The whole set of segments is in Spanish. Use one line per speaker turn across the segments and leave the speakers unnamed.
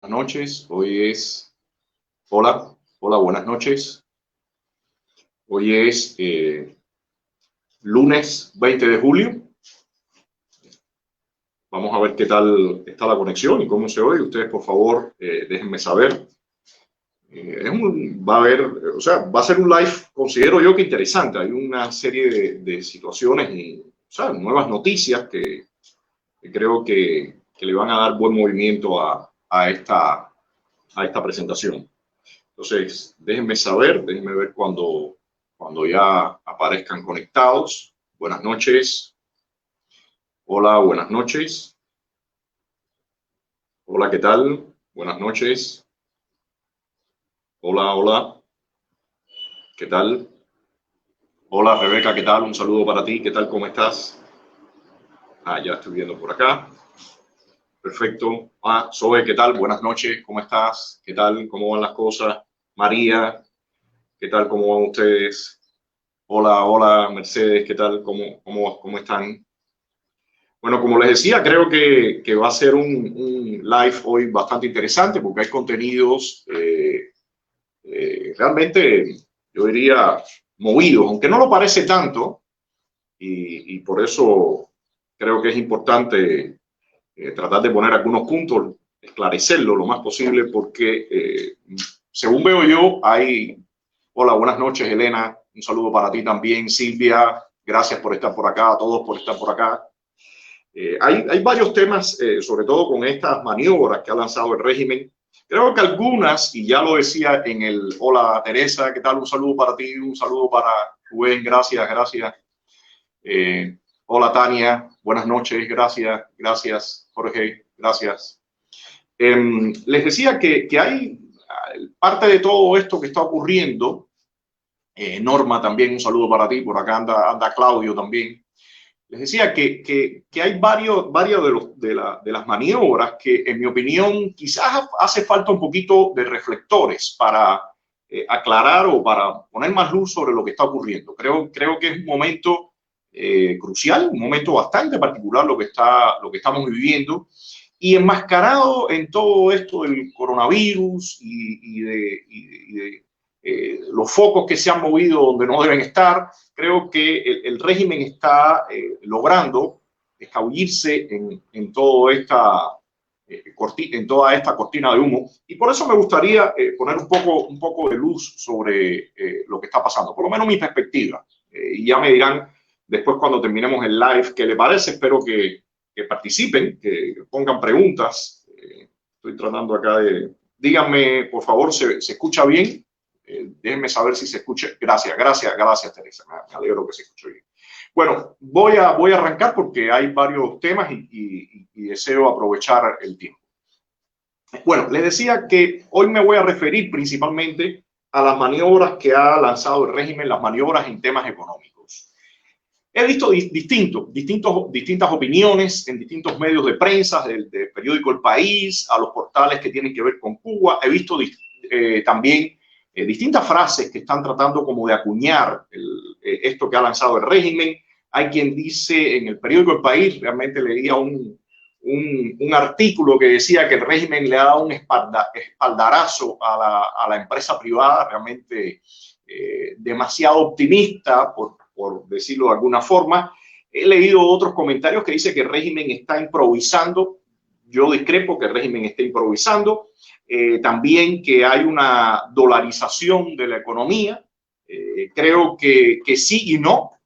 Buenas noches, hoy es, hola, buenas noches. Hoy es lunes 20 de julio. Vamos a ver qué tal está la conexión y cómo se oye. Ustedes, por favor, déjenme saber. Va a ser un live, considero yo que interesante. Hay una serie de situaciones y nuevas noticias que creo que le van a dar buen movimiento a esta presentación. Entonces, déjenme ver cuando ya aparezcan conectados. Buenas noches. Hola, buenas noches. Hola, ¿qué tal? Buenas noches. Hola, hola. ¿Qué tal? Hola, Rebeca, ¿qué tal? Un saludo para ti. ¿Qué tal? ¿Cómo estás? Ya estoy viendo por acá. Perfecto. Zoe, ¿qué tal? Buenas noches. ¿Cómo estás? ¿Qué tal? ¿Cómo van las cosas? María, ¿qué tal? ¿Cómo van ustedes? Hola, hola, Mercedes, ¿qué tal? ¿Cómo están? Bueno, como les decía, creo que va a ser un live hoy bastante interesante porque hay contenidos realmente, yo diría, movidos, aunque no lo parece tanto, y por eso creo que es importante tratar de poner algunos puntos, esclarecerlo lo más posible, porque según veo yo, Hola, buenas noches, Elena, un saludo para ti también, Silvia, gracias por estar por acá, a todos por estar por acá. Hay varios temas, sobre todo con estas maniobras que ha lanzado el régimen. Creo que algunas, y ya lo decía en el Hola Teresa, ¿qué tal? Un saludo para ti, un saludo para Rubén, gracias. Hola Tania, buenas noches, gracias Jorge, gracias. Les decía que hay parte de todo esto que está ocurriendo. Norma también, un saludo para ti, por acá anda Claudio también. Les decía que hay varios de las maniobras que, en mi opinión, quizás hace falta un poquito de reflectores para aclarar o para poner más luz sobre lo que está ocurriendo. Creo que es un momento crucial, un momento bastante particular lo que estamos viviendo, y enmascarado en todo esto del coronavirus y de los focos que se han movido donde no deben estar. Creo que el régimen está logrando escabullirse en toda esta cortina de humo, y por eso me gustaría poner un poco de luz sobre lo que está pasando, por lo menos mi perspectiva, y ya me dirán después cuando terminemos el live qué le parece. Espero que participen, que pongan preguntas. Estoy tratando acá de... Díganme, por favor, ¿se escucha bien? Déjenme saber si se escucha. Gracias, Teresa. Me alegro que se escuche bien. Bueno, voy a arrancar porque hay varios temas y deseo aprovechar el tiempo. Bueno, les decía que hoy me voy a referir principalmente a las maniobras que ha lanzado el régimen, las maniobras en temas económicos. He visto distintas opiniones en distintos medios de prensa, del periódico El País, a los portales que tienen que ver con Cuba. He visto también distintas frases que están tratando como de acuñar esto que ha lanzado el régimen. Hay quien dice en el periódico El País, realmente leía un artículo que decía que el régimen le ha dado un espaldarazo a la empresa privada, realmente demasiado optimista, por decirlo de alguna forma. He leído otros comentarios que dicen que el régimen está improvisando. Yo discrepo que el régimen esté improvisando. También que hay una dolarización de la economía. Creo que sí y no.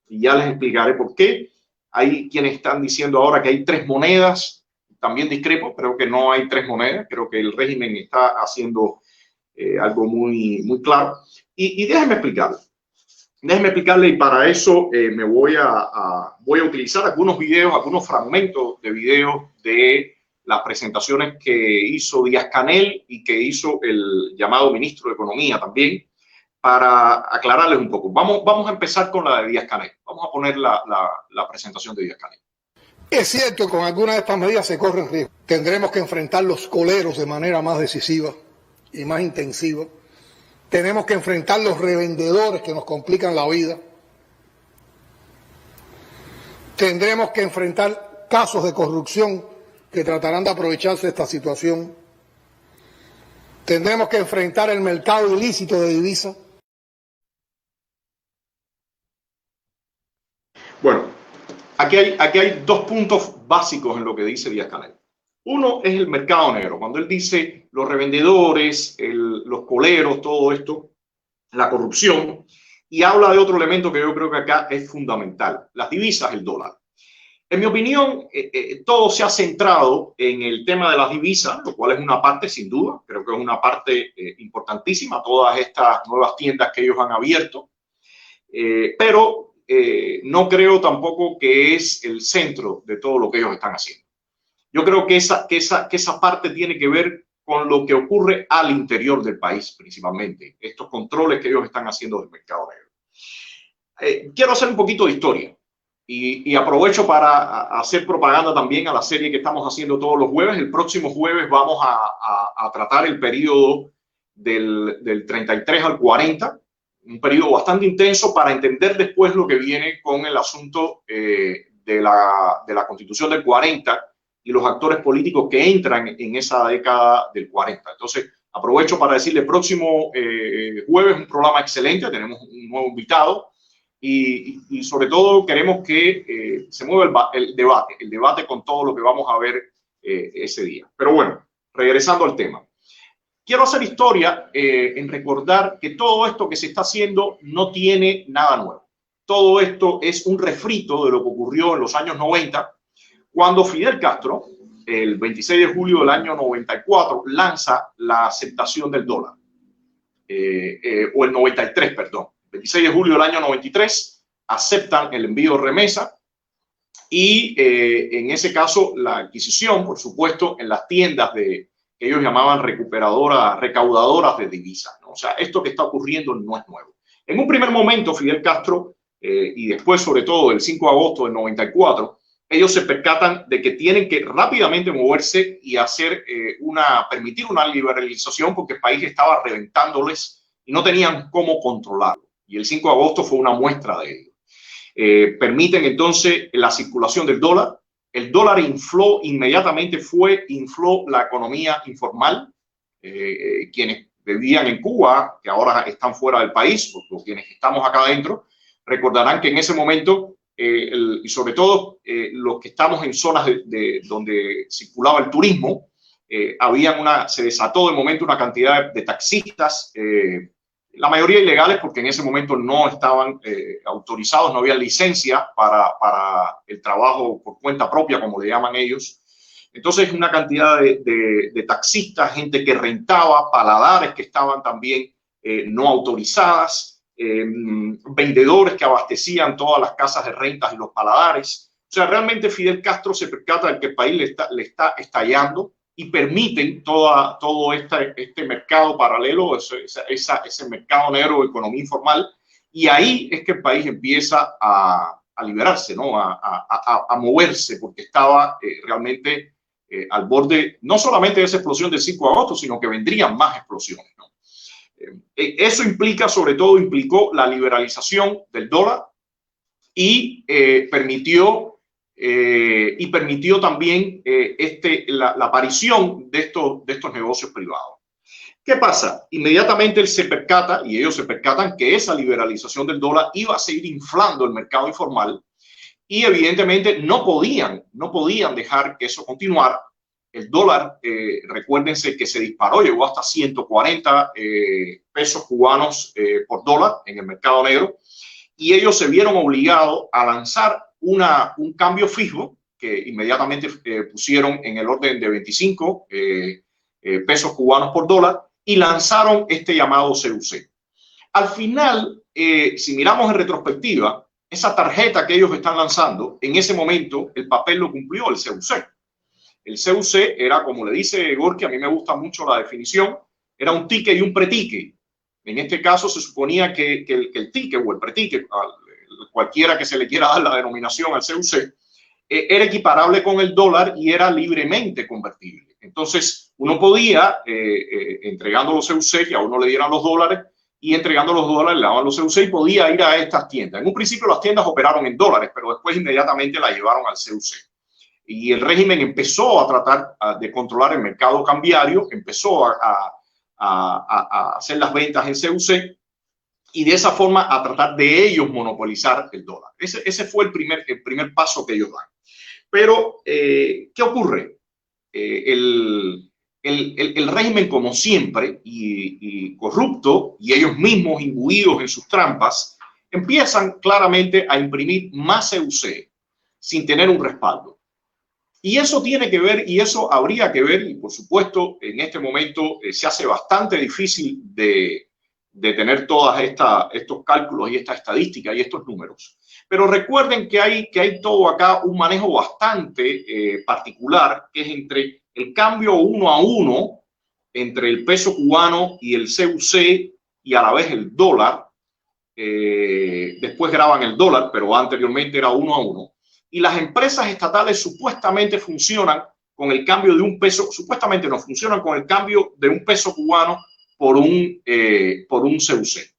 Y ya les explicaré por qué. Hay quienes están diciendo ahora que hay tres monedas. También discrepo, creo que no hay tres monedas. Creo que el régimen está haciendo algo muy claro. Y déjenme explicarle, y para eso voy a utilizar algunos videos, algunos fragmentos de videos de las presentaciones que hizo Díaz-Canel y que hizo el llamado ministro de Economía también, para aclararles un poco. Vamos a empezar con la de Díaz-Canel. Vamos a poner la presentación de Díaz-Canel.
Es cierto que con algunas de estas medidas se corren riesgos. Tendremos que enfrentar los coleros de manera más decisiva y más intensiva. Tenemos que enfrentar los revendedores que nos complican la vida. Tendremos que enfrentar casos de corrupción que tratarán de aprovecharse de esta situación. Tendremos que enfrentar el mercado ilícito de divisas.
Bueno, aquí hay dos puntos básicos en lo que dice Díaz-Canel. Uno es el mercado negro. Cuando él dice los revendedores, los coleros, todo esto, la corrupción, y habla de otro elemento que yo creo que acá es fundamental, las divisas, el dólar. En mi opinión, todo se ha centrado en el tema de las divisas, lo cual es una parte, sin duda, creo que es una parte importantísima, todas estas nuevas tiendas que ellos han abierto, pero no creo tampoco que es el centro de todo lo que ellos están haciendo. Yo creo que esa parte tiene que ver con lo que ocurre al interior del país, principalmente, estos controles que ellos están haciendo del mercado negro. Quiero hacer un poquito de historia. Y aprovecho para hacer propaganda también a la serie que estamos haciendo todos los jueves. El próximo jueves vamos a tratar el periodo del 33 al 40, un periodo bastante intenso para entender después lo que viene con el asunto de la Constitución del 40 y los actores políticos que entran en esa década del 40. Entonces, aprovecho para decirle, el próximo jueves un programa excelente, tenemos un nuevo invitado. Y sobre todo queremos que se mueva el debate con todo lo que vamos a ver ese día. Pero bueno, regresando al tema. Quiero hacer historia en recordar que todo esto que se está haciendo no tiene nada nuevo. Todo esto es un refrito de lo que ocurrió en los años 90, cuando Fidel Castro, el 26 de julio del año 94, lanza la aceptación del dólar. O el 93, perdón. 26 de julio del año 93, aceptan el envío de remesa y en ese caso la adquisición, por supuesto, en las tiendas que ellos llamaban recaudadoras de divisas, ¿no? O sea, esto que está ocurriendo no es nuevo. En un primer momento, Fidel Castro, y después sobre todo el 5 de agosto del 94, ellos se percatan de que tienen que rápidamente moverse y permitir una liberalización porque el país estaba reventándoles y no tenían cómo controlarlo. Y el 5 de agosto fue una muestra de ello. Permiten entonces la circulación del dólar. El dólar inmediatamente infló la economía informal. Quienes vivían en Cuba, que ahora están fuera del país, porque quienes estamos acá adentro, recordarán que en ese momento, y sobre todo los que estamos en zonas donde circulaba el turismo, se desató de momento una cantidad de taxistas, la mayoría ilegales porque en ese momento no estaban autorizados, no había licencia para el trabajo por cuenta propia, como le llaman ellos. Entonces, una cantidad de taxistas, gente que rentaba, paladares que estaban también no autorizadas, vendedores que abastecían todas las casas de rentas y los paladares. O sea, realmente Fidel Castro se percata de que el país le está estallando y permiten todo este mercado paralelo, ese mercado negro de economía informal, y ahí es que el país empieza a liberarse, ¿no? a moverse, porque estaba realmente al borde, no solamente de esa explosión del 5 de agosto, sino que vendrían más explosiones, ¿no? Eso implicó la liberalización del dólar y permitió también la aparición de estos negocios privados. ¿Qué pasa? Inmediatamente él se percata, y ellos se percatan, que esa liberalización del dólar iba a seguir inflando el mercado informal y evidentemente no podían dejar que eso continuara. El dólar, recuérdense que se disparó, llegó hasta 140 pesos cubanos por dólar en el mercado negro, y ellos se vieron obligados a lanzar un cambio fijo que inmediatamente pusieron en el orden de 25 pesos cubanos por dólar y lanzaron este llamado CUC. Al final, si miramos en retrospectiva, esa tarjeta que ellos están lanzando, en ese momento el papel lo cumplió el CUC. El CUC era, como le dice Gorky, a mí me gusta mucho la definición, era un ticket y un pretique. En este caso se suponía que el ticket o el pretique, cualquiera que se le quiera dar la denominación al CUC, era equiparable con el dólar y era libremente convertible. Entonces, uno podía, entregando los CUC, que a uno le dieran los dólares, y entregando los dólares le daban los CUC y podía ir a estas tiendas. En un principio las tiendas operaron en dólares, pero después inmediatamente la llevaron al CUC. y el régimen empezó a tratar de controlar el mercado cambiario, empezó a hacer las ventas en CUC y de esa forma a tratar de ellos monopolizar el dólar. Ese fue el primer paso que ellos dan. Pero, ¿qué ocurre? El régimen, como siempre, y corrupto, y ellos mismos imbuidos en sus trampas, empiezan claramente a imprimir más CUC sin tener un respaldo. Y eso tiene que ver, y eso habría que ver, y por supuesto en este momento se hace bastante difícil de tener todos estos cálculos y esta estadística y estos números. Pero recuerden que hay todo acá un manejo bastante particular, que es entre el cambio 1 a 1 entre el peso cubano y el CUC y a la vez el dólar. Después graban el dólar, pero anteriormente era 1 a 1. Y las empresas estatales supuestamente funcionan con el cambio de un peso, supuestamente no funcionan con el cambio de un peso cubano por un CUC.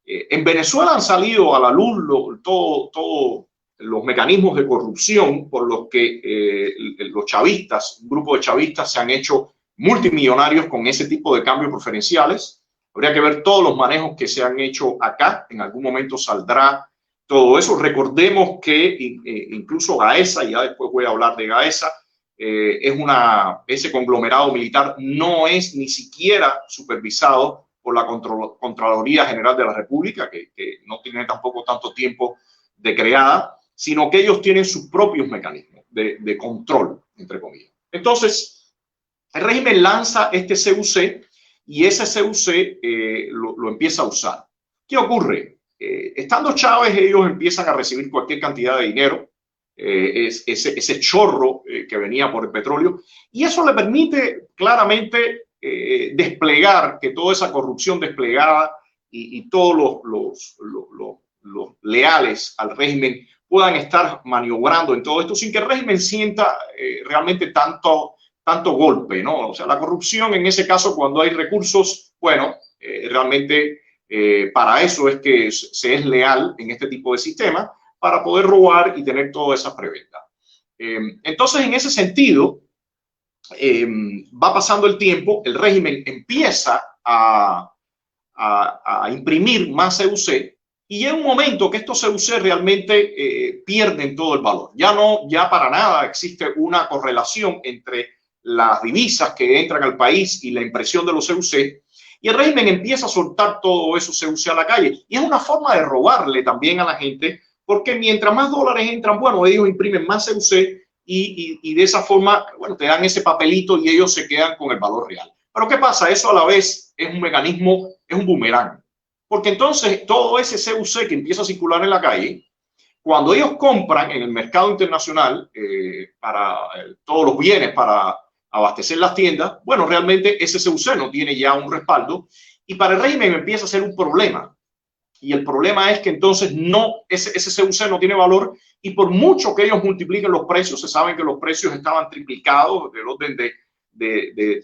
En Venezuela han salido a la luz todos los mecanismos de corrupción por los que los chavistas, un grupo de chavistas, se han hecho multimillonarios con ese tipo de cambios preferenciales. Habría que ver todos los manejos que se han hecho acá. En algún momento saldrá todo eso. Recordemos que incluso Gaesa, y ya después voy a hablar de Gaesa, ese conglomerado militar no es ni siquiera supervisado por la Contraloría General de la República, que no tiene tampoco tanto tiempo de creada, sino que ellos tienen sus propios mecanismos de control, entre comillas. Entonces, el régimen lanza este CUC y ese CUC lo empieza a usar. ¿Qué ocurre? Estando Chávez, ellos empiezan a recibir cualquier cantidad de dinero, ese chorro que venía por el petróleo, y eso le permite claramente desplegar, que toda esa corrupción desplegada y todos los leales al régimen puedan estar maniobrando en todo esto sin que el régimen sienta realmente tanto golpe, ¿no? O sea, la corrupción en ese caso, cuando hay recursos, bueno, realmente para eso es que se es leal en este tipo de sistema, para poder robar y tener todas esas preventas. Entonces, en ese sentido, va pasando el tiempo, el régimen empieza a imprimir más CUC y llega un momento que estos CUC realmente pierden todo el valor. Ya para nada existe una correlación entre las divisas que entran al país y la impresión de los CUC, y el régimen empieza a soltar todo eso CUC a la calle. Y es una forma de robarle también a la gente, porque mientras más dólares entran, bueno, ellos imprimen más CUC y de esa forma, bueno, te dan ese papelito y ellos se quedan con el valor real. Pero ¿qué pasa? Eso a la vez es un mecanismo, es un boomerang. Porque entonces todo ese CUC que empieza a circular en la calle, cuando ellos compran en el mercado internacional para todos los bienes para abastecer las tiendas, bueno, realmente ese CUC no tiene ya un respaldo y para el régimen empieza a ser un problema. Y el problema es que entonces ese CUC no tiene valor y por mucho que ellos multipliquen los precios, se saben que los precios estaban triplicados del orden de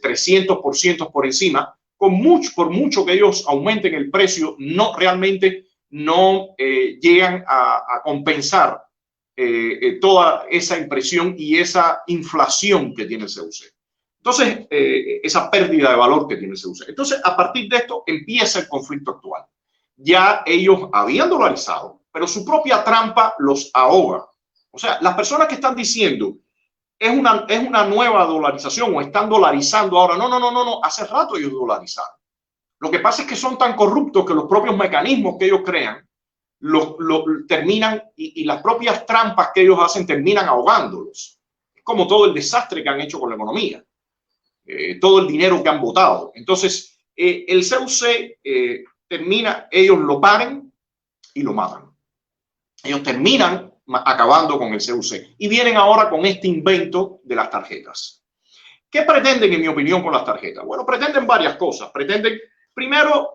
300% por encima, por mucho que ellos aumenten el precio, realmente no llegan a compensar toda esa impresión y esa inflación que tiene el CUC. Entonces, esa pérdida de valor que tiene el CUC. Entonces, a partir de esto empieza el conflicto actual. Ya ellos habían dolarizado, pero su propia trampa los ahoga. O sea, las personas que están diciendo es una nueva dolarización o están dolarizando ahora. No. Hace rato ellos dolarizaron. Lo que pasa es que son tan corruptos que los propios mecanismos que ellos crean terminan y las propias trampas que ellos hacen terminan ahogándolos. Es como todo el desastre que han hecho con la economía, todo el dinero que han botado. Entonces, el CUC termina, ellos lo pagan y lo matan. Ellos terminan acabando con el CUC y vienen ahora con este invento de las tarjetas. ¿Qué pretenden, en mi opinión, con las tarjetas? Bueno, pretenden varias cosas. Pretenden, primero,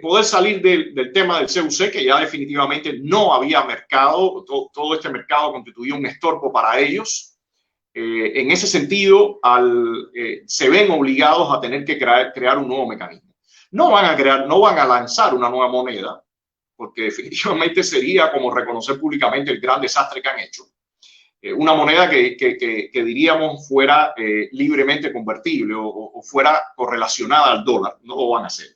poder salir del tema del CUC, que ya definitivamente no había mercado. Todo este mercado constituía un estorbo para ellos. En ese sentido, se ven obligados a tener que crear un nuevo mecanismo. No van a lanzar una nueva moneda, porque definitivamente sería como reconocer públicamente el gran desastre que han hecho. una moneda que diríamos fuera libremente convertible o fuera correlacionada al dólar. No lo van a hacer.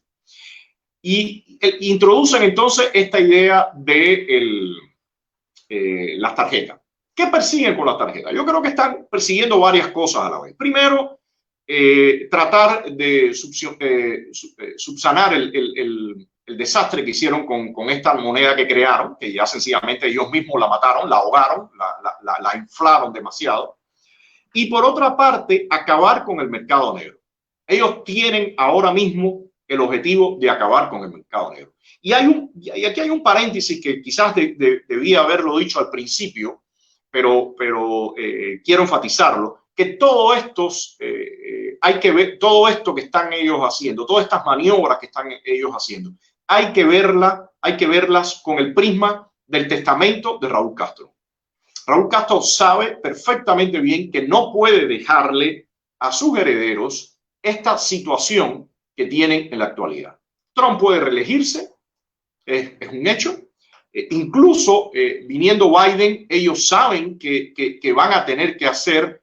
Y introducen entonces esta idea de las tarjetas. ¿Qué persiguen con las tarjetas? Yo creo que están persiguiendo varias cosas a la vez. Primero, tratar de subsanar el desastre que hicieron con esta moneda que crearon, que ya sencillamente ellos mismos la mataron, la ahogaron, la inflaron demasiado. Y por otra parte, acabar con el mercado negro. Ellos tienen ahora mismo el objetivo de acabar con el mercado negro. Y aquí hay un paréntesis que quizás debía haberlo dicho al principio, pero quiero enfatizarlo, que todo estos, hay que ver todo esto que están ellos haciendo, todas estas maniobras que están ellos haciendo, hay que verlas con el prisma del testamento de Raúl Castro. Raúl Castro sabe perfectamente bien que no puede dejarle a sus herederos esta situación que tienen en la actualidad. Trump puede reelegirse, es un hecho. Incluso viniendo Biden, ellos saben que van a tener que hacer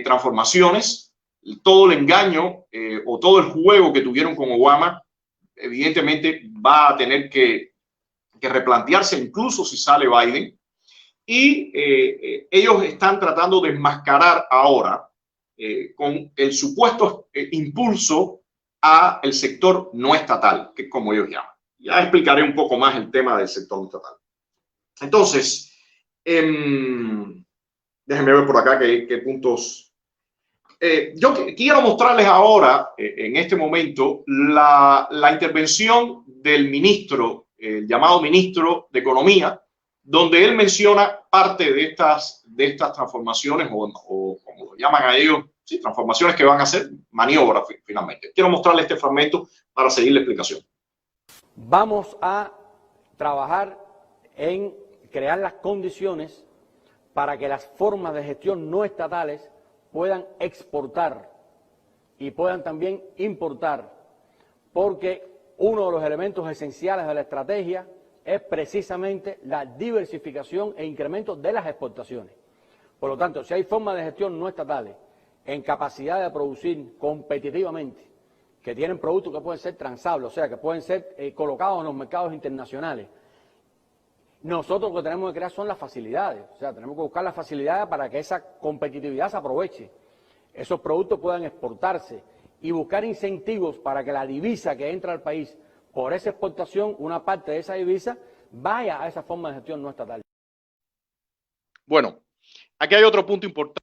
transformaciones. Todo el engaño o todo el juego que tuvieron con Obama, evidentemente va a tener que replantearse incluso si sale Biden. Y ellos están tratando de enmascarar ahora con el supuesto impulso a el sector no estatal, que es como ellos llaman. Ya explicaré un poco más el tema del sector no estatal. Entonces, déjenme ver por acá qué puntos. Yo quiero mostrarles ahora, en este momento, la intervención del ministro, el llamado ministro de Economía, donde él menciona parte de estas transformaciones, o como lo llaman a ellos, sí, transformaciones que van a hacer, maniobras finalmente. Quiero mostrarles este fragmento para seguir la explicación.
Vamos a trabajar en crear las condiciones para que las formas de gestión no estatales puedan exportar y puedan también importar, porque uno de los elementos esenciales de la estrategia es precisamente la diversificación e incremento de las exportaciones. Por lo tanto, si hay formas de gestión no estatales en capacidad de producir competitivamente, que tienen productos que pueden ser transables, o sea, que pueden ser colocados en los mercados internacionales, nosotros lo que tenemos que crear son las facilidades, o sea, tenemos que buscar las facilidades para que esa competitividad se aproveche, esos productos puedan exportarse y buscar incentivos para que la divisa que entra al país por esa exportación, una parte de esa divisa, vaya a esa forma de gestión no estatal.
Bueno, aquí hay otro punto importante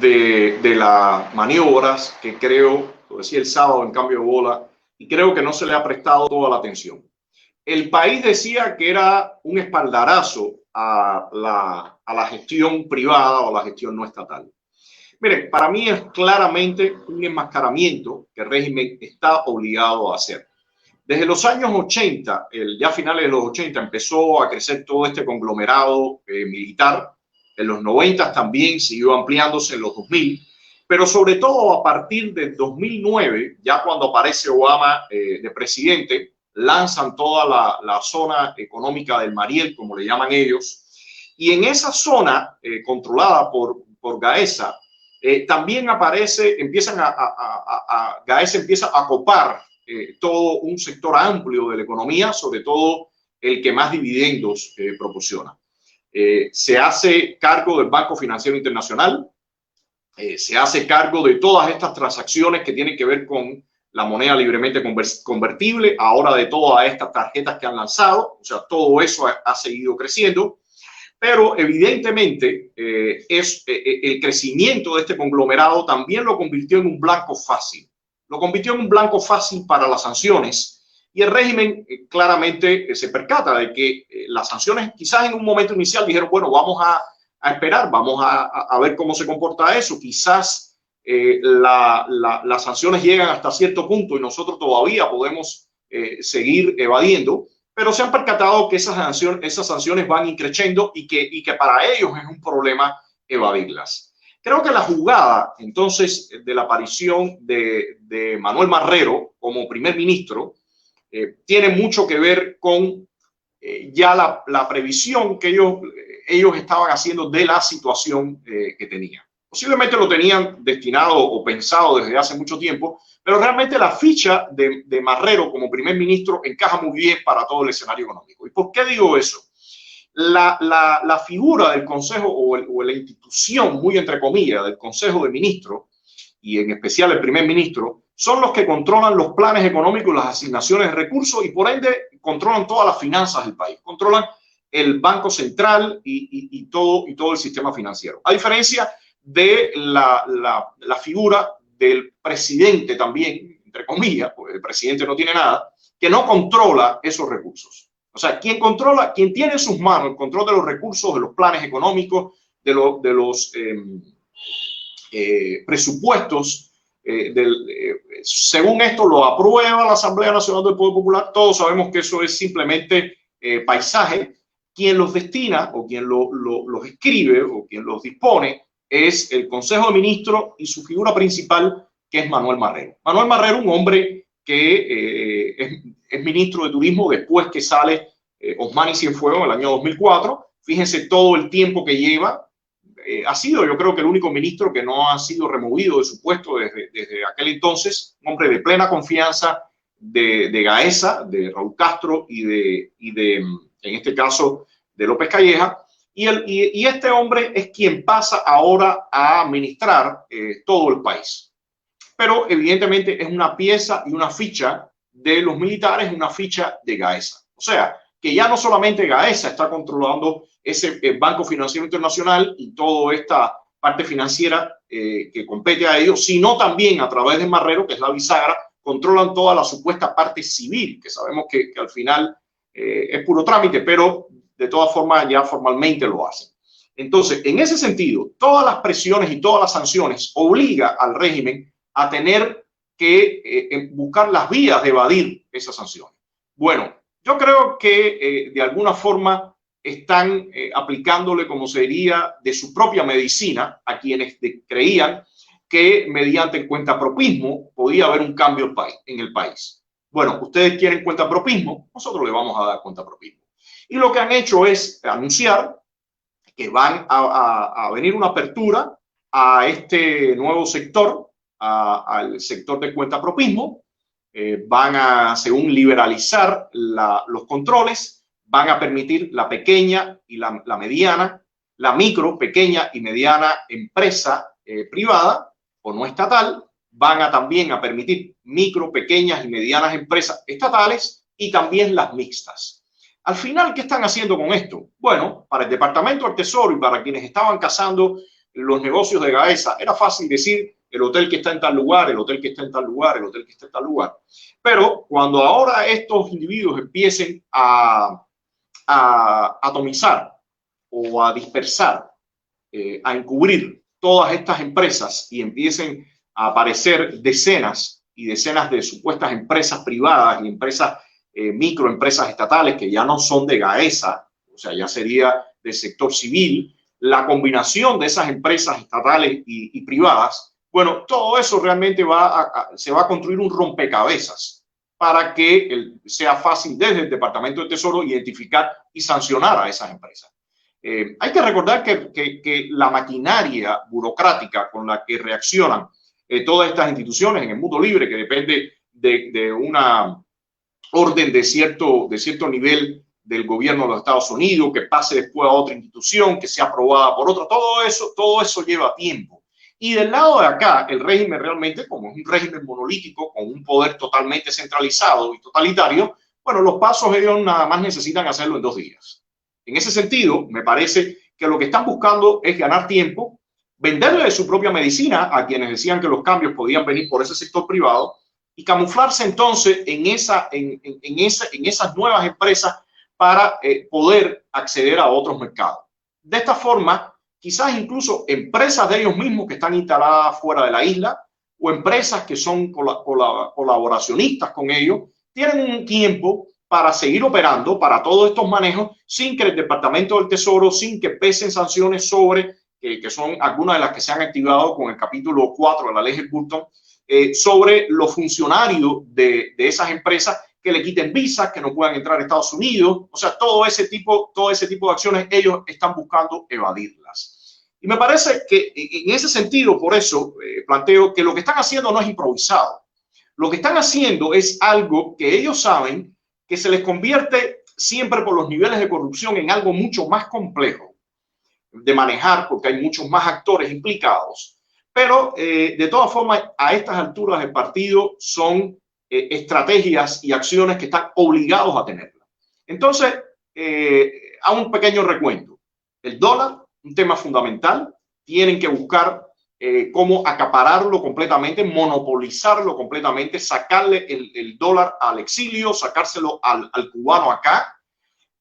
de las maniobras que creo, lo decía el sábado en Cambio de Bola, y creo que no se le ha prestado toda la atención. El país decía que era un espaldarazo a la gestión privada o a la gestión no estatal. Miren, para mí es claramente un enmascaramiento que el régimen está obligado a hacer. Desde los años 80, ya finales de los 80, empezó a crecer todo este conglomerado militar. En los 90 también siguió ampliándose en los 2000, pero sobre todo a partir del 2009, ya cuando aparece Obama de presidente, lanzan toda la zona económica del Mariel, como le llaman ellos, y en esa zona controlada por Gaesa, también Gaesa empieza a copar todo un sector amplio de la economía, sobre todo el que más dividendos proporciona. Se hace cargo del Banco Financiero Internacional, se hace cargo de todas estas transacciones que tienen que ver con la moneda libremente convertible, ahora de todas estas tarjetas que han lanzado, o sea, todo eso ha seguido creciendo, pero evidentemente el crecimiento de este conglomerado también lo convirtió en un blanco fácil. Lo convirtió en un blanco fácil para las sanciones y el régimen claramente se percata de que las sanciones quizás en un momento inicial dijeron, bueno, vamos a esperar, vamos a ver cómo se comporta eso, quizás las sanciones llegan hasta cierto punto y nosotros todavía podemos seguir evadiendo, pero se han percatado que esas sanciones van increciendo y que para ellos es un problema evadirlas. Creo que la jugada, entonces, de la aparición de Manuel Marrero como primer ministro tiene mucho que ver con ya la previsión que ellos ellos estaban haciendo de la situación que tenían. Posiblemente lo tenían destinado o pensado desde hace mucho tiempo, pero realmente la ficha de Marrero como primer ministro encaja muy bien para todo el escenario económico. ¿Y por qué digo eso? La figura del Consejo o la institución, muy entre comillas, del Consejo de Ministros, y en especial el primer ministro, son los que controlan los planes económicos, las asignaciones de recursos y por ende controlan todas las finanzas del país, controlan el Banco Central y todo el sistema financiero. A diferencia de la figura del presidente también, entre comillas, porque el presidente no tiene nada, que no controla esos recursos. O sea, quien controla, quien tiene en sus manos el control de los recursos, de los planes económicos, de los presupuestos, según esto lo aprueba la Asamblea Nacional del Poder Popular. Todos sabemos que eso es simplemente paisaje. Quien los destina o quien los escribe o quien los dispone es el Consejo de Ministros y su figura principal, que es Manuel Marrero. Manuel Marrero, un hombre que es ministro de Turismo después que sale Osmani Cienfuegos en el año 2004. Fíjense todo el tiempo que lleva. Ha sido, yo creo que el único ministro que no ha sido removido de su puesto desde aquel entonces, un hombre de plena confianza de Gaesa, de Raúl Castro y de en este caso, de López Calleja. Y este hombre es quien pasa ahora a administrar todo el país. Pero evidentemente es una pieza y una ficha de los militares, una ficha de Gaesa. O sea, que ya no solamente Gaesa está controlando ese Banco Financiero Internacional y toda esta parte financiera que compete a ellos, sino también a través de Marrero, que es la bisagra, controlan toda la supuesta parte civil, que sabemos que al final es puro trámite, pero de todas formas ya formalmente lo hacen. Entonces, en ese sentido, todas las presiones y todas las sanciones obligan al régimen a tener que buscar las vías de evadir esas sanciones. Bueno, yo creo que de alguna forma están aplicándole, como se diría, de su propia medicina a quienes creían que mediante el cuentapropismo podía haber un cambio en el país. Bueno, ustedes quieren cuentapropismo, nosotros le vamos a dar cuentapropismo. Y lo que han hecho es anunciar que van a venir una apertura a este nuevo sector, al sector de cuentapropismo. Van a, según liberalizar los controles, van a permitir la pequeña y la mediana, la micro, pequeña y mediana empresa privada o no estatal. Van a también a permitir micro, pequeñas y medianas empresas estatales y también las mixtas. Al final, ¿qué están haciendo con esto? Bueno, para el Departamento del Tesoro y para quienes estaban cazando los negocios de Gaesa, era fácil decir el hotel que está en tal lugar, el hotel que está en tal lugar, el hotel que está en tal lugar. Pero cuando ahora estos individuos empiecen a atomizar o a dispersar, a encubrir todas estas empresas y empiecen a aparecer decenas y decenas de supuestas empresas privadas y empresas microempresas estatales que ya no son de Gaesa, o sea, ya sería del sector civil, la combinación de esas empresas estatales y privadas, bueno, todo eso realmente se va a construir un rompecabezas para que sea fácil desde el Departamento del Tesoro identificar y sancionar a esas empresas. Hay que recordar que la maquinaria burocrática con la que reaccionan todas estas instituciones en el mundo libre, que depende de una orden de cierto nivel del gobierno de los Estados Unidos, que pase después a otra institución, que sea aprobada por otra, todo eso lleva tiempo. Y del lado de acá, el régimen realmente, como es un régimen monolítico, con un poder totalmente centralizado y totalitario, bueno, los pasos ellos nada más necesitan hacerlo en 2 días. En ese sentido, me parece que lo que están buscando es ganar tiempo, venderle su propia medicina a quienes decían que los cambios podían venir por ese sector privado y camuflarse entonces en esas nuevas empresas para poder acceder a otros mercados. De esta forma, quizás incluso empresas de ellos mismos que están instaladas fuera de la isla o empresas que son colaboracionistas con ellos, tienen un tiempo para seguir operando para todos estos manejos sin que el Departamento del Tesoro, sin que pesen sanciones sobre, que son algunas de las que se han activado con el capítulo 4 de la ley Burton, sobre los funcionarios de esas empresas que le quiten visas, que no puedan entrar a Estados Unidos. O sea, todo ese tipo de acciones ellos están buscando evadirlas. Y me parece que en ese sentido, por eso planteo que lo que están haciendo no es improvisado. Lo que están haciendo es algo que ellos saben que se les convierte siempre por los niveles de corrupción en algo mucho más complejo de manejar, porque hay muchos más actores implicados. Pero de todas formas, a estas alturas del partido son estrategias y acciones que están obligados a tenerlas. Entonces, a un pequeño recuento. El dólar, un tema fundamental. Tienen que buscar cómo acapararlo completamente, monopolizarlo completamente, sacarle el dólar al exilio, sacárselo al cubano acá.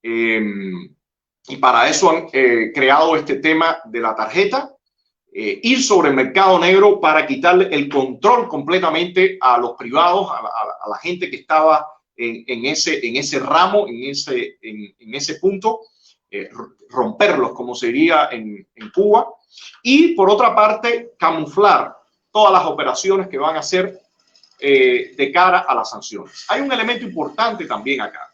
Y para eso han creado este tema de la tarjeta. Ir sobre el mercado negro para quitarle el control completamente a los privados, a la gente que estaba en ese ramo, en ese punto, romperlos, como sería en Cuba. Y por otra parte, camuflar todas las operaciones que van a hacer de cara a las sanciones. Hay un elemento importante también acá.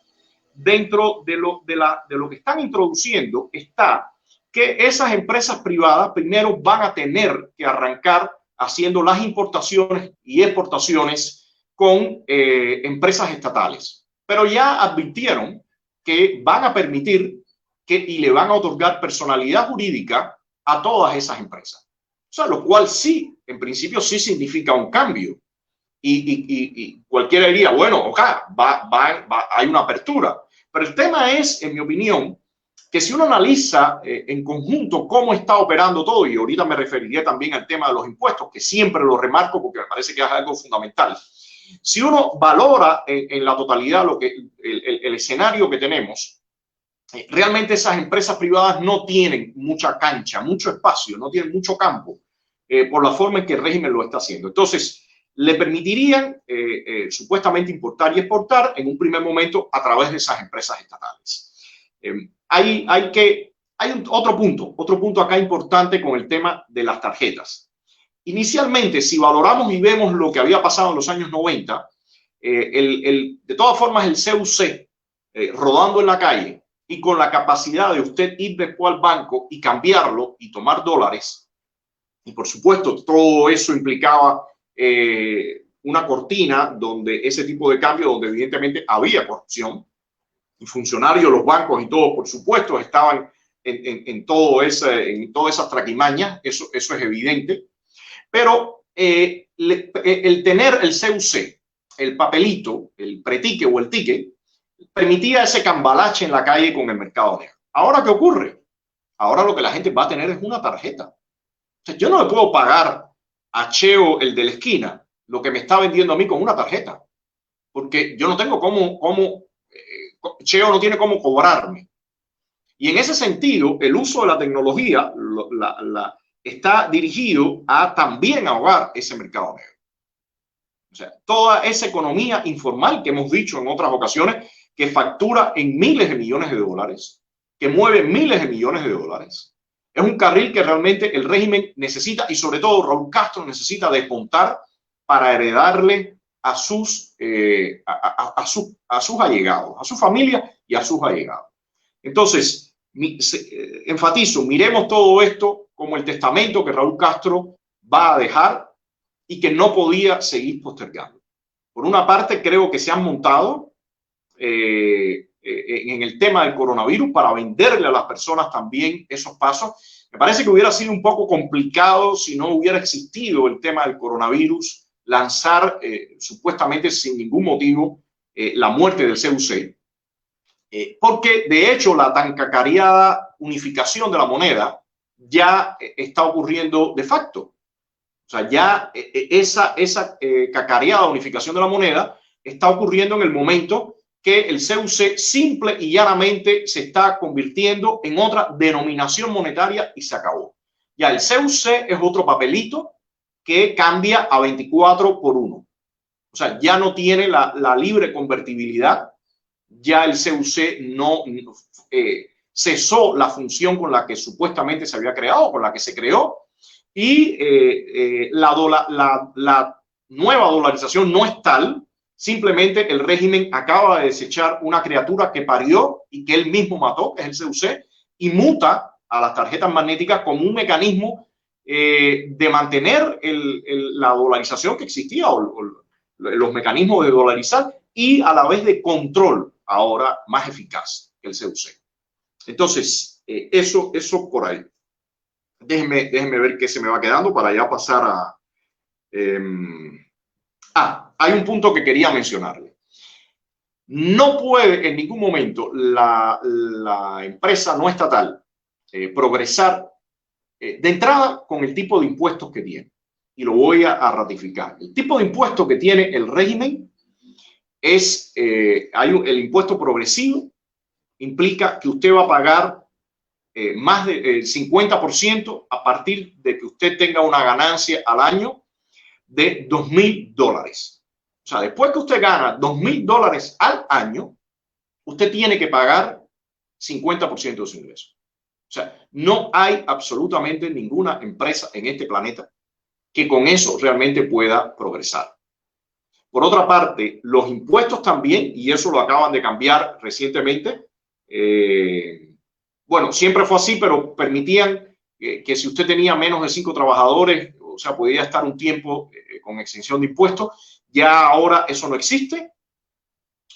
Dentro de lo que están introduciendo está que esas empresas privadas primero van a tener que arrancar haciendo las importaciones y exportaciones con empresas estatales. Pero ya advirtieron que van a permitir y le van a otorgar personalidad jurídica a todas esas empresas. O sea, lo cual sí, en principio sí significa un cambio. Y cualquiera diría, bueno, ojalá, hay una apertura. Pero el tema es, en mi opinión, que si uno analiza en conjunto cómo está operando todo, y ahorita me referiría también al tema de los impuestos, que siempre lo remarco porque me parece que es algo fundamental. Si uno valora en la totalidad el escenario que tenemos, realmente esas empresas privadas no tienen mucha cancha, mucho espacio, no tienen mucho campo por la forma en que el régimen lo está haciendo. Entonces, le permitirían supuestamente importar y exportar en un primer momento a través de esas empresas estatales. Hay otro punto acá importante con el tema de las tarjetas. Inicialmente, si valoramos y vemos lo que había pasado en los años 90, de todas formas el CUC rodando en la calle y con la capacidad de usted ir después al banco y cambiarlo y tomar dólares, y por supuesto todo eso implicaba una cortina donde ese tipo de cambio, donde evidentemente había corrupción, y funcionarios, los bancos y todo, por supuesto, estaban en todas esas traquimañas, eso es evidente. Pero el tener el CUC, el papelito, el pretique o el ticket, permitía ese cambalache en la calle con el mercado negro. ¿Ahora qué ocurre? Ahora lo que la gente va a tener es una tarjeta. O sea, yo no le puedo pagar a Cheo, el de la esquina, lo que me está vendiendo a mí con una tarjeta, porque yo no tengo Cheo no tiene cómo cobrarme. Y en ese sentido, el uso de la tecnología está dirigido a también ahogar ese mercado negro. O sea, toda esa economía informal que hemos dicho en otras ocasiones, que factura en miles de millones de dólares, que mueve miles de millones de dólares, es un carril que realmente el régimen necesita, y sobre todo Raúl Castro necesita desmontar para heredarle a sus allegados, a su familia y a sus allegados. Entonces, enfatizo, miremos todo esto como el testamento que Raúl Castro va a dejar y que no podía seguir postergando. Por una parte, creo que se han montado en el tema del coronavirus para venderle a las personas también esos pasos. Me parece que hubiera sido un poco complicado si no hubiera existido el tema del coronavirus, lanzar supuestamente sin ningún motivo la muerte del CUC, porque de hecho la tan cacareada unificación de la moneda ya está ocurriendo de facto. O sea, ya esa cacareada unificación de la moneda está ocurriendo en el momento que el CUC simple y llanamente se está convirtiendo en otra denominación monetaria y se acabó. Ya el CUC es otro papelito que cambia a 24 por 1. O sea, ya no tiene la libre convertibilidad, ya el CUC no cesó la función con la que supuestamente se había creado, con la que se creó, y la nueva dolarización no es tal, Simplemente el régimen acaba de desechar una criatura que parió y que él mismo mató, que es el CUC, y muta a las tarjetas magnéticas como un mecanismo de mantener la dolarización que existía o los mecanismos de dolarizar y a la vez de control ahora más eficaz que el CUC. Entonces, eso por ahí. Déjenme ver qué se me va quedando para ya pasar a... hay un punto que quería mencionarle. No puede en ningún momento la empresa no estatal progresar de entrada con el tipo de impuestos que tiene. Y lo voy a ratificar. El tipo de impuesto que tiene el régimen es, el impuesto progresivo implica que usted va a pagar más del 50% a partir de que usted tenga una ganancia al año de $2.000. O sea, después que usted gana $2.000 al año, usted tiene que pagar 50% de su ingreso. O sea, no hay absolutamente ninguna empresa en este planeta que con eso realmente pueda progresar. Por otra parte, los impuestos también, y eso lo acaban de cambiar recientemente, bueno, siempre fue así, pero permitían que si usted tenía menos de 5 trabajadores, o sea, podía estar un tiempo con exención de impuestos. Ya ahora eso no existe.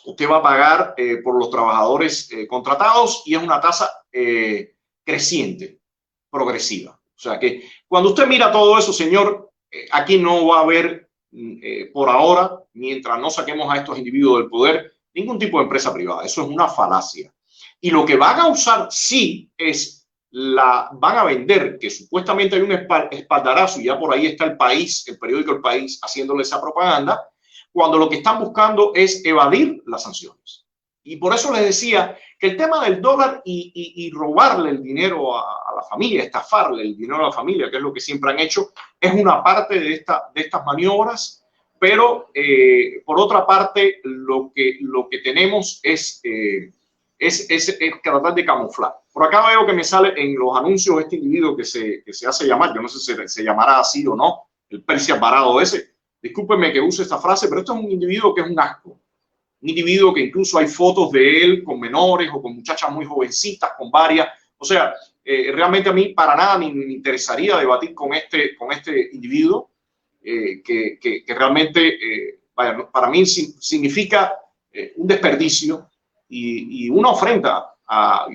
Usted va a pagar por los trabajadores contratados y es una tasa creciente, progresiva. O sea que cuando usted mira todo eso, señor, aquí no va a haber por ahora, mientras no saquemos a estos individuos del poder, ningún tipo de empresa privada. Eso es una falacia. Y lo que van a usar sí es van a vender, que supuestamente hay un espaldarazo, y ya por ahí está El País, el periódico El País, haciéndole esa propaganda, cuando lo que están buscando es evadir las sanciones. Y por eso les decía que el tema del dólar y robarle el dinero a la familia, estafarle el dinero a la familia, que es lo que siempre han hecho, es una parte de estas maniobras, pero por otra parte lo que tenemos es tratar de camuflar. Por acá veo que me sale en los anuncios este individuo que se hace llamar, yo no sé si se llamará así o no, el Persia Varado ese. Discúlpenme que use esta frase, pero esto es un individuo que es un asco. Un individuo que incluso hay fotos de él con menores o con muchachas muy jovencitas, con varias. O sea, realmente a mí para nada me interesaría debatir con este individuo que realmente para mí significa un desperdicio y una ofrenda a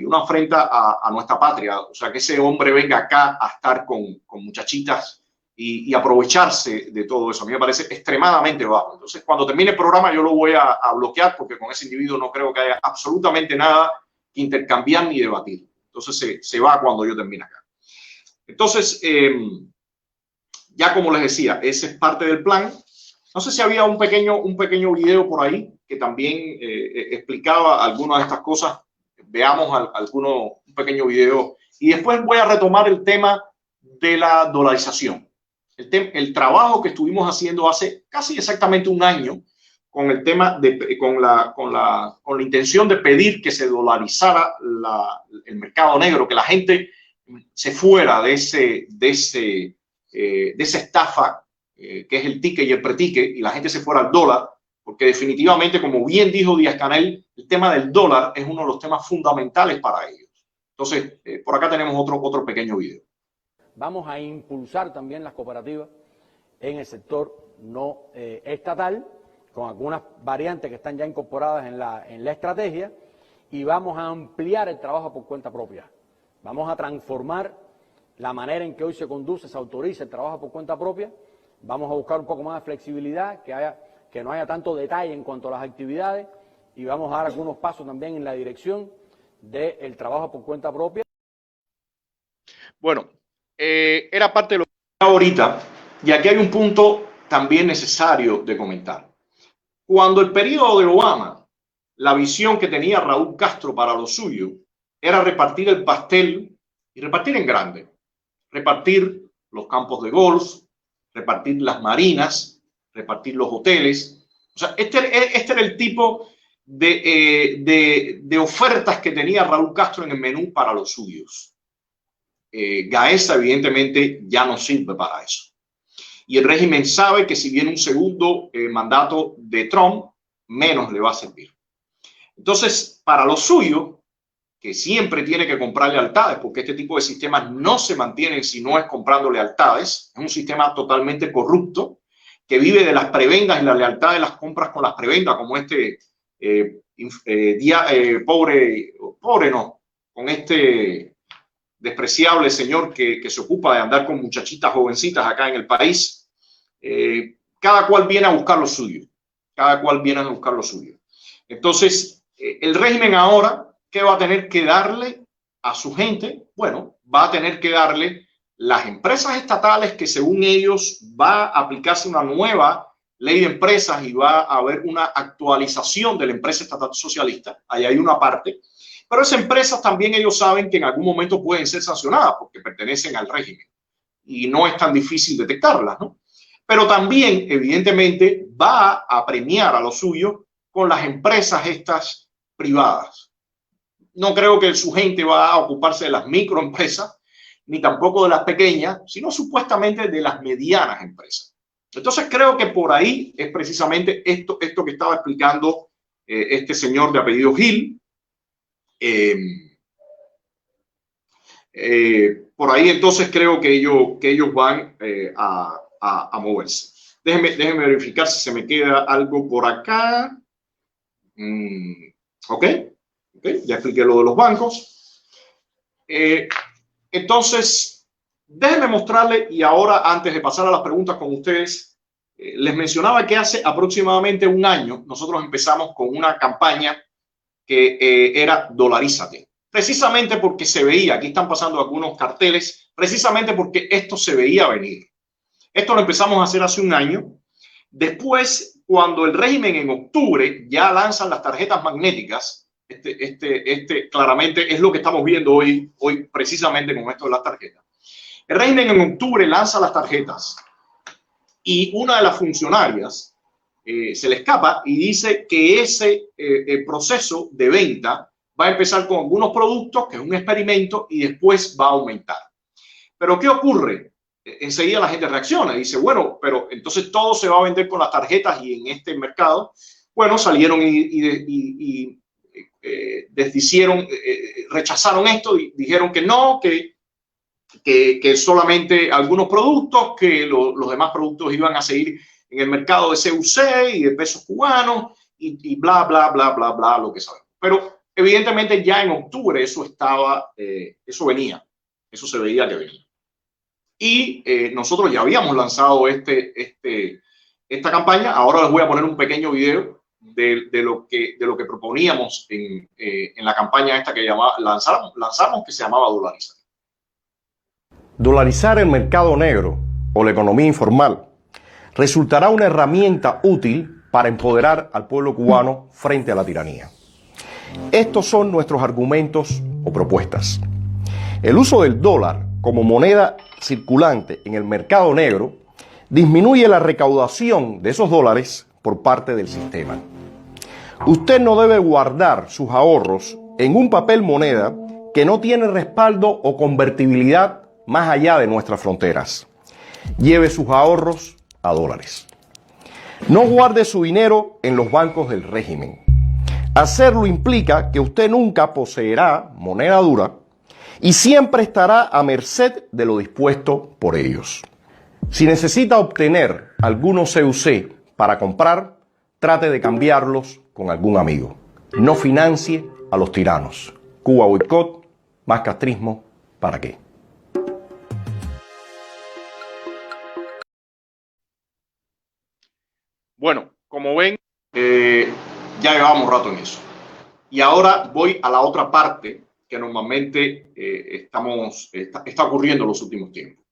nuestra patria. O sea, que ese hombre venga acá a estar con muchachitas y aprovecharse de todo eso. A mí me parece extremadamente bajo. Entonces, cuando termine el programa, yo lo voy a bloquear porque con ese individuo no creo que haya absolutamente nada que intercambiar ni debatir. Entonces, se va cuando yo termine acá. Entonces, ya como les decía, ese es parte del plan. No sé si había un pequeño video por ahí que también explicaba algunas de estas cosas. Veamos un pequeño video y después voy a retomar el tema de la dolarización. El trabajo que estuvimos haciendo hace casi exactamente un año con el tema con la intención de pedir que se dolarizara el mercado negro, que la gente se fuera de esa estafa que es el ticket y el preticket, y la gente se fuera al dólar, porque definitivamente, como bien dijo Díaz-Canel, el tema del dólar es uno de los temas fundamentales para ellos. Entonces, por acá tenemos otro pequeño video.
Vamos a impulsar también las cooperativas en el sector no estatal, con algunas variantes que están ya incorporadas en la estrategia, y vamos a ampliar el trabajo por cuenta propia. Vamos a transformar la manera en que hoy se conduce, se autoriza el trabajo por cuenta propia. Vamos a buscar un poco más de flexibilidad, que no haya tanto detalle en cuanto a las actividades, y vamos a dar algunos pasos también en la dirección del trabajo por cuenta propia.
Bueno, era parte de lo que ahorita, y aquí hay un punto también necesario de comentar. Cuando el periodo de Obama, la visión que tenía Raúl Castro para lo suyo era repartir el pastel y repartir en grande, repartir los campos de golf, repartir las marinas, repartir los hoteles. O sea, este era el tipo de ofertas que tenía Raúl Castro en el menú para los suyos. Gaesa evidentemente ya no sirve para eso. Y el régimen sabe que si viene un segundo mandato de Trump, menos le va a servir. Entonces, para lo suyo, que siempre tiene que comprar lealtades, porque este tipo de sistemas no se mantienen si no es comprando lealtades. Es un sistema totalmente corrupto que vive de las prebendas y la lealtad de las compras con las prebendas, como este con este despreciable señor que se ocupa de andar con muchachitas jovencitas acá en el país. Cada cual viene a buscar lo suyo. Cada cual viene a buscar lo suyo. Entonces, el régimen ahora, ¿qué va a tener que darle a su gente? Bueno, va a tener que darle las empresas estatales, que según ellos va a aplicarse una nueva ley de empresas y va a haber una actualización de la empresa estatal socialista. Ahí hay una parte. Pero esas empresas también ellos saben que en algún momento pueden ser sancionadas porque pertenecen al régimen y no es tan difícil detectarlas, ¿no? Pero también, evidentemente, va a premiar a lo suyo con las empresas estas privadas. No creo que su gente va a ocuparse de las microempresas, ni tampoco de las pequeñas, sino supuestamente de las medianas empresas. Entonces creo que por ahí es precisamente esto que estaba explicando este señor de apellido Gil. Por ahí entonces creo que ellos van a moverse. Déjenme verificar si se me queda algo por acá. Ok, ya expliqué lo de los bancos. Entonces, déjenme mostrarles, y ahora antes de pasar a las preguntas con ustedes, les mencionaba que hace aproximadamente un año nosotros empezamos con una campaña que era Dolarízate, precisamente porque se veía, aquí están pasando algunos carteles, precisamente porque esto se veía venir. Esto lo empezamos a hacer hace un año. Después, cuando el régimen en octubre ya lanzan las tarjetas magnéticas, claramente es lo que estamos viendo hoy precisamente con esto de las tarjetas. El régimen en octubre lanza las tarjetas y una de las funcionarias se le escapa y dice que ese proceso de venta va a empezar con algunos productos, que es un experimento, y después va a aumentar. Pero ¿qué ocurre? Enseguida la gente reacciona y dice, bueno, pero entonces todo se va a vender con las tarjetas, y en este mercado, bueno, salieron y deshicieron, rechazaron esto y dijeron que no, que solamente algunos productos, que los demás productos iban a seguir en el mercado de CUC y de pesos cubanos y bla, bla, bla, bla, bla, lo que sabemos. Pero evidentemente ya en octubre eso venía, eso se veía que venía. Y nosotros ya habíamos lanzado esta campaña. Ahora les voy a poner un pequeño video de lo que proponíamos en la campaña esta que lanzamos, que se llamaba Dolarizar.
Dolarizar el mercado negro o la economía informal resultará una herramienta útil para empoderar al pueblo cubano frente a la tiranía. Estos son nuestros argumentos o propuestas. El uso del dólar como moneda circulante en el mercado negro disminuye la recaudación de esos dólares por parte del sistema. Usted no debe guardar sus ahorros en un papel moneda que no tiene respaldo o convertibilidad más allá de nuestras fronteras. Lleve sus ahorros a dólares. No guarde su dinero en los bancos del régimen. Hacerlo implica que usted nunca poseerá moneda dura y siempre estará a merced de lo dispuesto por ellos. Si necesita obtener algunos CUC para comprar, trate de cambiarlos con algún amigo. No financie a los tiranos. Cuba boicot, más castrismo, ¿para qué?
Bueno, como ven, ya llevamos rato en eso. Y ahora voy a la otra parte que normalmente está ocurriendo en los últimos tiempos.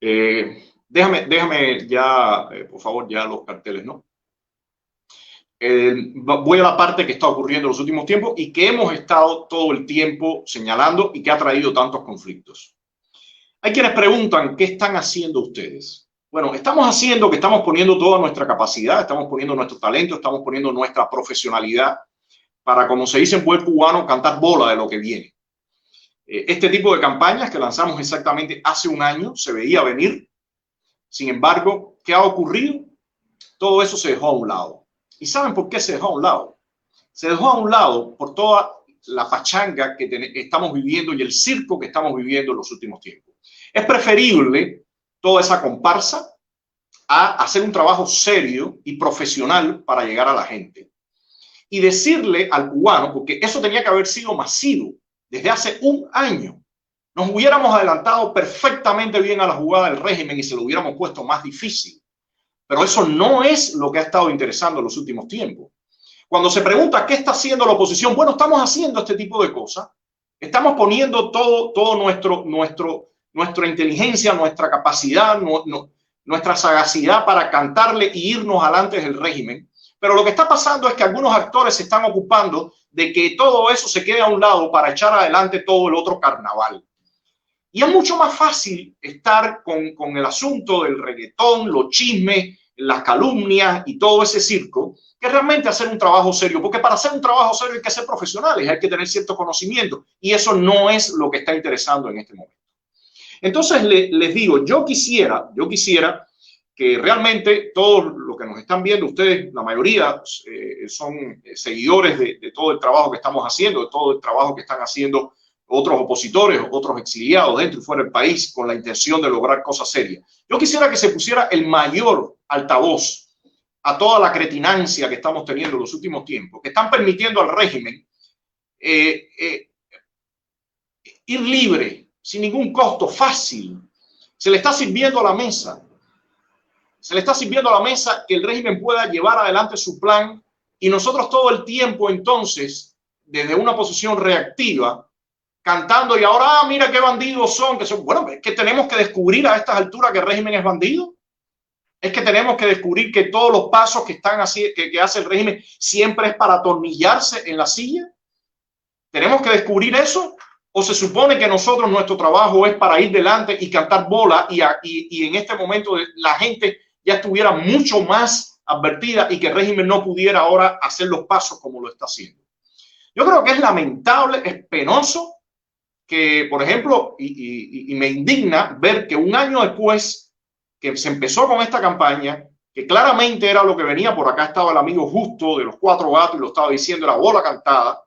Déjame ya, por favor, ya los carteles, ¿no? Voy a la parte que está ocurriendo en los últimos tiempos y que hemos estado todo el tiempo señalando y que ha traído tantos conflictos. Hay quienes preguntan, ¿qué están haciendo ustedes? Bueno, estamos poniendo toda nuestra capacidad, estamos poniendo nuestro talento, estamos poniendo nuestra profesionalidad para, como se dice en buen cubano, cantar bola de lo que viene. Este tipo de campañas que lanzamos exactamente hace un año se veía venir. Sin embargo, ¿qué ha ocurrido? Todo eso se dejó a un lado. ¿Y saben por qué se dejó a un lado? Se dejó a un lado por toda la pachanga que estamos viviendo y el circo que estamos viviendo en los últimos tiempos. Es preferible toda esa comparsa a hacer un trabajo serio y profesional para llegar a la gente. Y decirle al cubano, porque eso tenía que haber sido masivo desde hace un año, nos hubiéramos adelantado perfectamente bien a la jugada del régimen y se lo hubiéramos puesto más difícil. Pero eso no es lo que ha estado interesando en los últimos tiempos. Cuando se pregunta qué está haciendo la oposición, bueno, estamos haciendo este tipo de cosas. Estamos poniendo todo nuestra inteligencia, nuestra capacidad, nuestra sagacidad para cantarle y irnos adelante del régimen. Pero lo que está pasando es que algunos actores se están ocupando de que todo eso se quede a un lado para echar adelante todo el otro carnaval. Y es mucho más fácil estar con el asunto del reggaetón, los chismes, las calumnias y todo ese circo, que realmente hacer un trabajo serio. Porque para hacer un trabajo serio hay que ser profesionales, hay que tener cierto conocimiento. Y eso no es lo que está interesando en este momento. Entonces les digo, yo quisiera que realmente todos los que nos están viendo, ustedes, la mayoría son seguidores de todo el trabajo que estamos haciendo, de todo el trabajo que están haciendo otros opositores, otros exiliados dentro y fuera del país con la intención de lograr cosas serias. Yo quisiera que se pusiera el mayor altavoz a toda la cretinancia que estamos teniendo en los últimos tiempos, que están permitiendo al régimen ir libre, sin ningún costo, fácil. Se le está sirviendo a la mesa. Se le está sirviendo a la mesa que el régimen pueda llevar adelante su plan y nosotros todo el tiempo entonces, desde una posición reactiva, cantando y ahora, mira qué bandidos son, que son. Bueno, es que tenemos que descubrir a estas alturas que el régimen es bandido. Es que tenemos que descubrir que todos los pasos que están así, que hace el régimen siempre es para atornillarse en la silla. ¿Tenemos que descubrir eso? ¿O se supone que nosotros, nuestro trabajo es para ir delante y cantar bola y en este momento la gente ya estuviera mucho más advertida y que el régimen no pudiera ahora hacer los pasos como lo está haciendo? Yo creo que es lamentable, es penoso que, por ejemplo, y me indigna ver que un año después que se empezó con esta campaña, que claramente era lo que venía, por acá estaba el amigo Justo de los Cuatro Gatos y lo estaba diciendo, era bola cantada,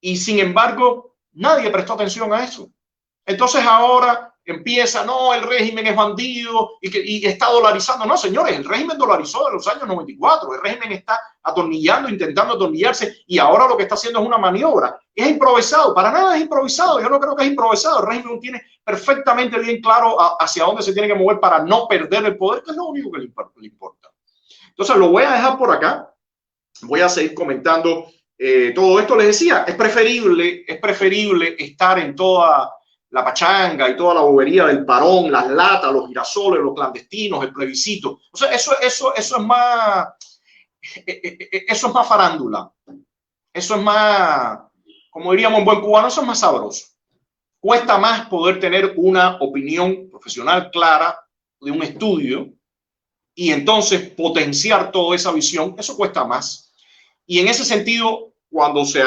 y sin embargo nadie prestó atención a eso. Entonces ahora empieza, no, el régimen es bandido y está dolarizando. No, señores, el régimen dolarizó en los años 94, el régimen está atornillando, intentando atornillarse y ahora lo que está haciendo es una maniobra. Es improvisado, para nada es improvisado, yo no creo que es improvisado, el régimen tiene perfectamente bien claro hacia dónde se tiene que mover para no perder el poder, que es lo único que le importa. Entonces lo voy a dejar por acá, voy a seguir comentando todo esto. Les decía, es preferible estar en toda la pachanga y toda la bobería del parón, las latas, los girasoles, los clandestinos, el plebiscito. O sea, eso es más farándula. Eso es más, como diríamos en buen cubano, eso es más sabroso. Cuesta más poder tener una opinión profesional clara de un estudio y entonces potenciar toda esa visión. Eso cuesta más. Y en ese sentido,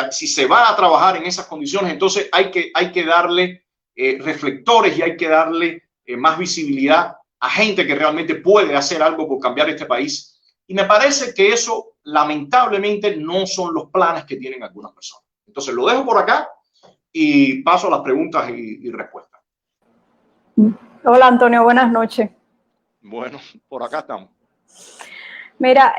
si se va a trabajar en esas condiciones, entonces hay que darle reflectores y hay que darle más visibilidad a gente que realmente puede hacer algo por cambiar este país. Y me parece que eso, lamentablemente, no son los planes que tienen algunas personas. Entonces lo dejo por acá y paso a las preguntas y respuestas.
Hola, Antonio, buenas noches.
Bueno, por acá estamos.
Mira,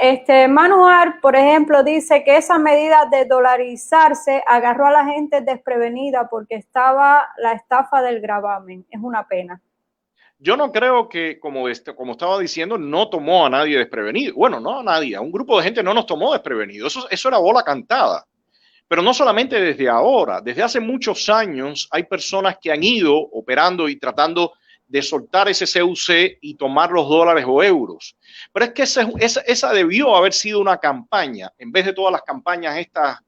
Manuar, por ejemplo, dice que esa medida de dolarizarse agarró a la gente desprevenida porque estaba la estafa del gravamen. Es una pena.
Yo no creo que, como estaba diciendo, no tomó a nadie desprevenido. Bueno, no a nadie, a un grupo de gente no nos tomó desprevenido. Eso era bola cantada. Pero no solamente desde ahora, desde hace muchos años hay personas que han ido operando y tratando de soltar ese CUC y tomar los dólares o euros. Pero es que esa debió haber sido una campaña, en vez de todas las campañas estas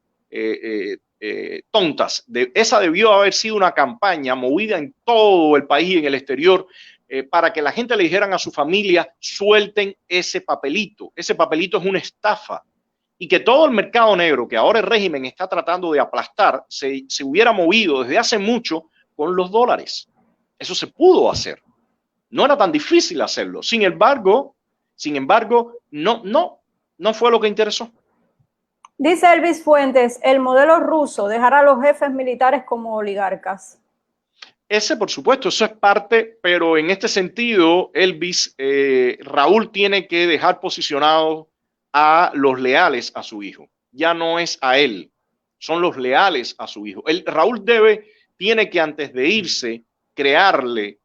tontas. Esa debió haber sido una campaña movida en todo el país, en el exterior, para que la gente le dijeran a su familia, suelten ese papelito. Ese papelito es una estafa. Y que todo el mercado negro que ahora el régimen está tratando de aplastar se hubiera movido desde hace mucho con los dólares. Eso se pudo hacer. No era tan difícil hacerlo. Sin embargo, no fue lo que interesó.
Dice Elvis Fuentes, el modelo ruso dejará a los jefes militares como oligarcas.
Ese, por supuesto, eso es parte, pero en este sentido, Elvis, Raúl tiene que dejar posicionados a los leales a su hijo. Ya no es a él, son los leales a su hijo. Raúl tiene que antes de irse, crearle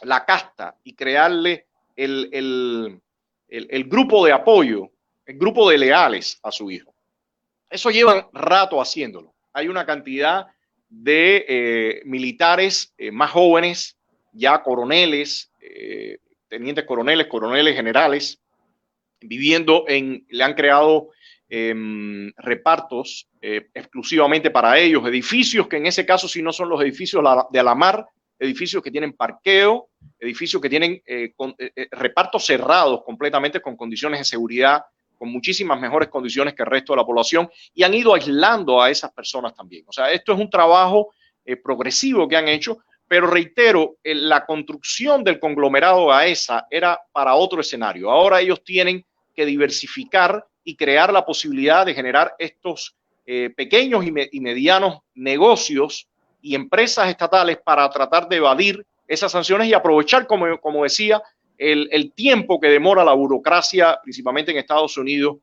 la casta y crearle el grupo de apoyo, el grupo de leales a su hijo. Eso lleva rato haciéndolo. Hay una cantidad de militares más jóvenes, ya coroneles, tenientes coroneles, coroneles generales, le han creado repartos exclusivamente para ellos, edificios que en ese caso sí no son los edificios de la mar, edificios que tienen parqueo, edificios que tienen repartos cerrados completamente con condiciones de seguridad, con muchísimas mejores condiciones que el resto de la población, y han ido aislando a esas personas también. O sea, esto es un trabajo progresivo que han hecho, pero reitero, la construcción del conglomerado AESA era para otro escenario. Ahora ellos tienen que diversificar y crear la posibilidad de generar estos pequeños y medianos negocios y empresas estatales para tratar de evadir esas sanciones y aprovechar, como decía, el tiempo que demora la burocracia, principalmente en Estados Unidos,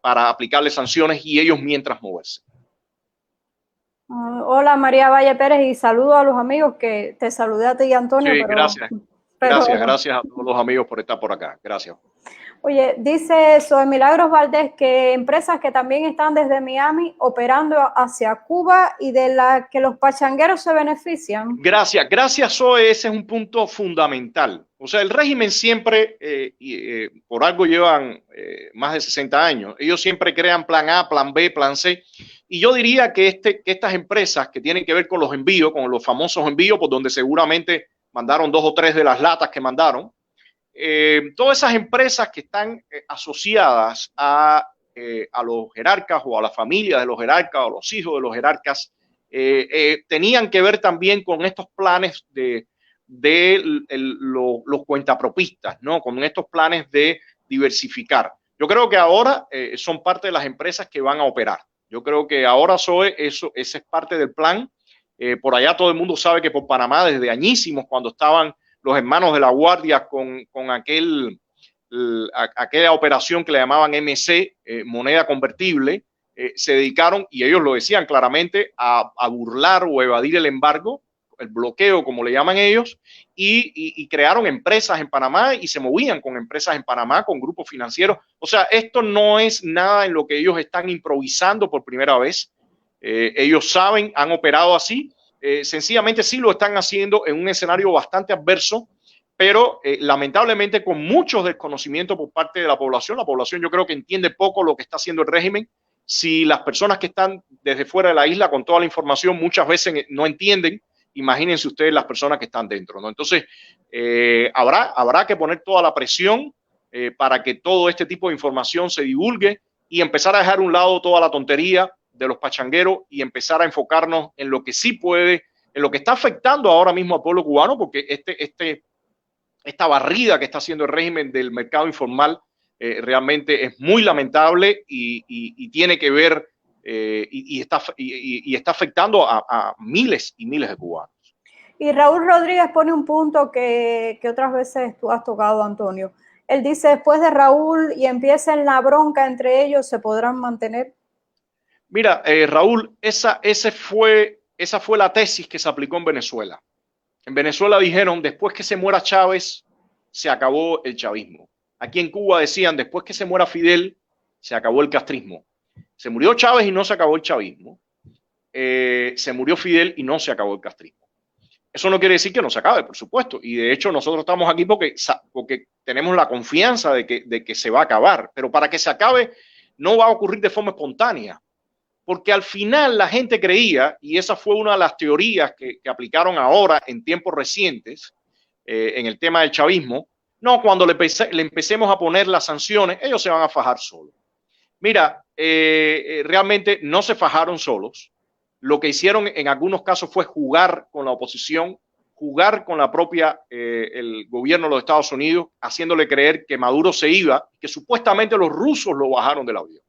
para aplicarle sanciones y ellos mientras moverse.
Hola María Valle Pérez y saludo a los amigos que te saludé a ti y Antonio.
Sí, gracias. Gracias a todos los amigos por estar por acá. Gracias.
Oye, dice Zoe Milagros Valdés que empresas que también están desde Miami operando hacia Cuba y de la que los pachangueros se benefician.
Gracias Zoe, ese es un punto fundamental. O sea, el régimen siempre, por algo llevan más de 60 años, ellos siempre crean plan A, plan B, plan C. Y yo diría que estas empresas que tienen que ver con los envíos, con los famosos envíos, por donde seguramente mandaron 2 o 3 de las latas que mandaron, todas esas empresas que están asociadas a los jerarcas o a la familia de los jerarcas o los hijos de los jerarcas, tenían que ver también con estos planes de los cuentapropistas, ¿no? Con estos planes de diversificar. Yo creo que ahora son parte de las empresas que van a operar. Yo creo que ahora ese es parte del plan. Por allá todo el mundo sabe que por Panamá desde añísimos, cuando estaban los hermanos de la Guardia con aquella operación que le llamaban MC, moneda convertible, se dedicaron, y ellos lo decían claramente, a burlar o evadir el embargo, el bloqueo, como le llaman ellos, y crearon empresas en Panamá y se movían con empresas en Panamá, con grupos financieros. O sea, esto no es nada en lo que ellos están improvisando por primera vez. Ellos saben, han operado así. Sencillamente sí lo están haciendo en un escenario bastante adverso, pero lamentablemente con mucho desconocimiento por parte de la población. La población yo creo que entiende poco lo que está haciendo el régimen. Si las personas que están desde fuera de la isla con toda la información muchas veces no entienden, imagínense ustedes las personas que están dentro, ¿no? Entonces, habrá que poner toda la presión para que todo este tipo de información se divulgue y empezar a dejar a un lado toda la tontería de los pachangueros y empezar a enfocarnos en lo que sí puede, en lo que está afectando ahora mismo al pueblo cubano, porque esta barrida que está haciendo el régimen del mercado informal realmente es muy lamentable y tiene que ver y está afectando a miles y miles de cubanos.
Y Raúl Rodríguez pone un punto que otras veces tú has tocado, Antonio. Él dice, después de Raúl y empiecen la bronca entre ellos, ¿se podrán mantener?
Mira, Raúl, esa fue la tesis que se aplicó en Venezuela. En Venezuela dijeron, después que se muera Chávez, se acabó el chavismo. Aquí en Cuba decían, después que se muera Fidel, se acabó el castrismo. Se murió Chávez y no se acabó el chavismo. Se murió Fidel y no se acabó el castrismo. Eso no quiere decir que no se acabe, por supuesto. Y de hecho nosotros estamos aquí porque tenemos la confianza de que se va a acabar. Pero para que se acabe no va a ocurrir de forma espontánea. Porque al final la gente creía, y esa fue una de las teorías que aplicaron ahora en tiempos recientes en el tema del chavismo, no, cuando le empecemos a poner las sanciones, ellos se van a fajar solos. Mira, realmente no se fajaron solos. Lo que hicieron en algunos casos fue jugar con la oposición, jugar con la propia, el gobierno de los Estados Unidos, haciéndole creer que Maduro se iba, que supuestamente los rusos lo bajaron del avión.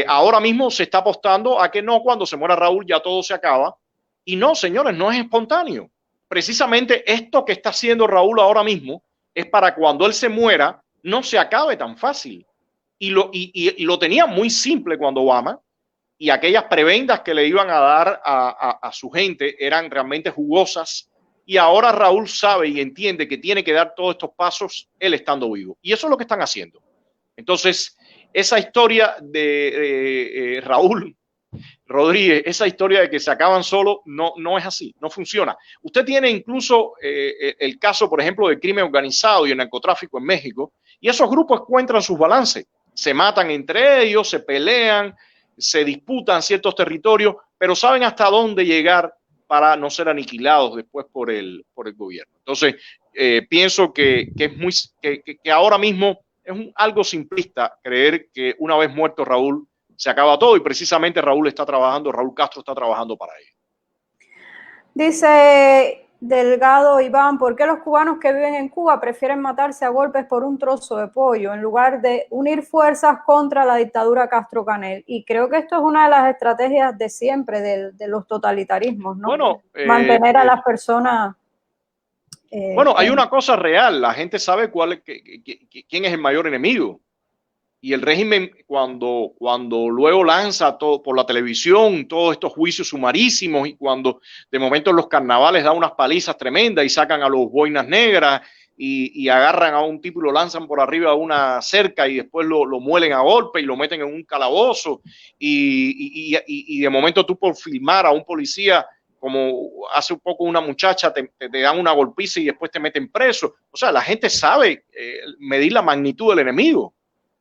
Ahora mismo se está apostando a que no, cuando se muera Raúl ya todo se acaba. Y no, señores, no es espontáneo. Precisamente esto que está haciendo Raúl ahora mismo es para cuando él se muera no se acabe tan fácil. Y lo tenía muy simple cuando Obama, y aquellas prebendas que le iban a dar a su gente eran realmente jugosas. Y ahora Raúl sabe y entiende que tiene que dar todos estos pasos él estando vivo. Y eso es lo que están haciendo. Entonces, esa historia de Raúl Rodríguez, esa historia de que se acaban solo, no es así, no funciona. Usted tiene incluso el caso, por ejemplo, del crimen organizado y el narcotráfico en México, y esos grupos encuentran sus balances, se matan entre ellos, se pelean, se disputan ciertos territorios, pero saben hasta dónde llegar para no ser aniquilados después por el gobierno. Entonces, pienso que ahora mismo es algo simplista creer que una vez muerto Raúl se acaba todo, y precisamente Raúl Castro está trabajando para ello.
Dice Delgado Iván, ¿por qué los cubanos que viven en Cuba prefieren matarse a golpes por un trozo de pollo en lugar de unir fuerzas contra la dictadura Castro-Canel? Y creo que esto es una de las estrategias de siempre de los totalitarismos, ¿no?
Bueno,
mantener a las personas...
bueno, hay una cosa real, la gente sabe quién es el mayor enemigo. Y el régimen, cuando luego lanza todo por la televisión todos estos juicios sumarísimos, y cuando de momento en los carnavales da unas palizas tremendas y sacan a los boinas negras y agarran a un tipo y lo lanzan por arriba a una cerca y después lo muelen a golpe y lo meten en un calabozo, y de momento tú, por filmar a un policía, como hace un poco una muchacha, te dan una golpiza y después te meten preso. O sea, la gente sabe medir la magnitud del enemigo.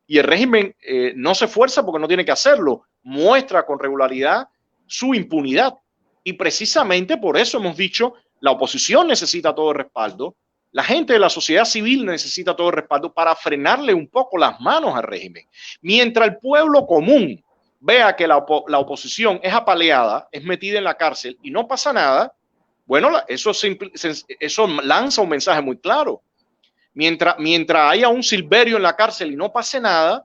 Y el régimen no se esfuerza porque no tiene que hacerlo, muestra con regularidad su impunidad. Y precisamente por eso hemos dicho, la oposición necesita todo el respaldo, la gente de la sociedad civil necesita todo el respaldo para frenarle un poco las manos al régimen. Mientras el pueblo común vea que la oposición es apaleada, es metida en la cárcel y no pasa nada, bueno, eso lanza un mensaje muy claro. Mientras haya un Silverio en la cárcel y no pase nada,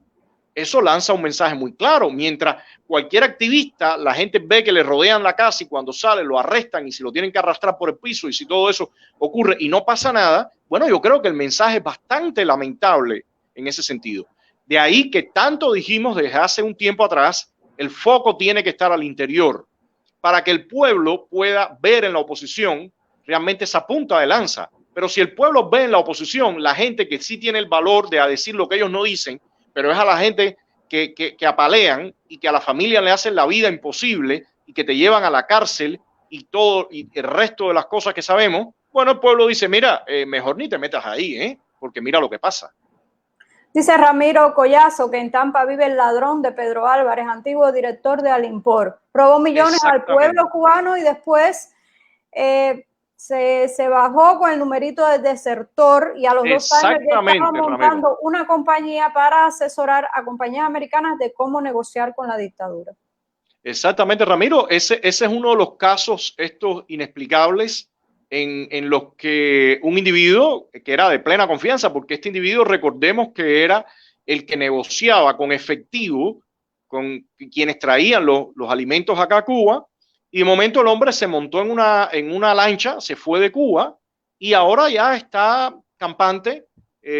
eso lanza un mensaje muy claro. Mientras cualquier activista, la gente ve que le rodean la casa y cuando sale lo arrestan y si lo tienen que arrastrar por el piso, y si todo eso ocurre y no pasa nada, bueno, yo creo que el mensaje es bastante lamentable en ese sentido. De ahí que tanto dijimos desde hace un tiempo atrás, el foco tiene que estar al interior para que el pueblo pueda ver en la oposición realmente esa punta de lanza. Pero si el pueblo ve en la oposición la gente que sí tiene el valor de decir lo que ellos no dicen, pero es a la gente que apalean y que a la familia le hacen la vida imposible y que te llevan a la cárcel y todo y el resto de las cosas que sabemos, bueno, el pueblo dice, mira, mejor ni te metas ahí, porque mira lo que pasa.
Dice Ramiro Collazo que en Tampa vive el ladrón de Pedro Álvarez, antiguo director de Alimpor. Robó millones al pueblo cubano y después... Se bajó con el numerito de desertor y a los 2 años ya estaba montando Ramiro una compañía para asesorar a compañías americanas de cómo negociar con la dictadura.
Exactamente, Ramiro. Ese es uno de los casos estos inexplicables en los que un individuo que era de plena confianza, porque este individuo, recordemos que era el que negociaba con efectivo con quienes traían los alimentos acá a Cuba. Y de momento el hombre se montó en una lancha, se fue de Cuba y ahora ya está campante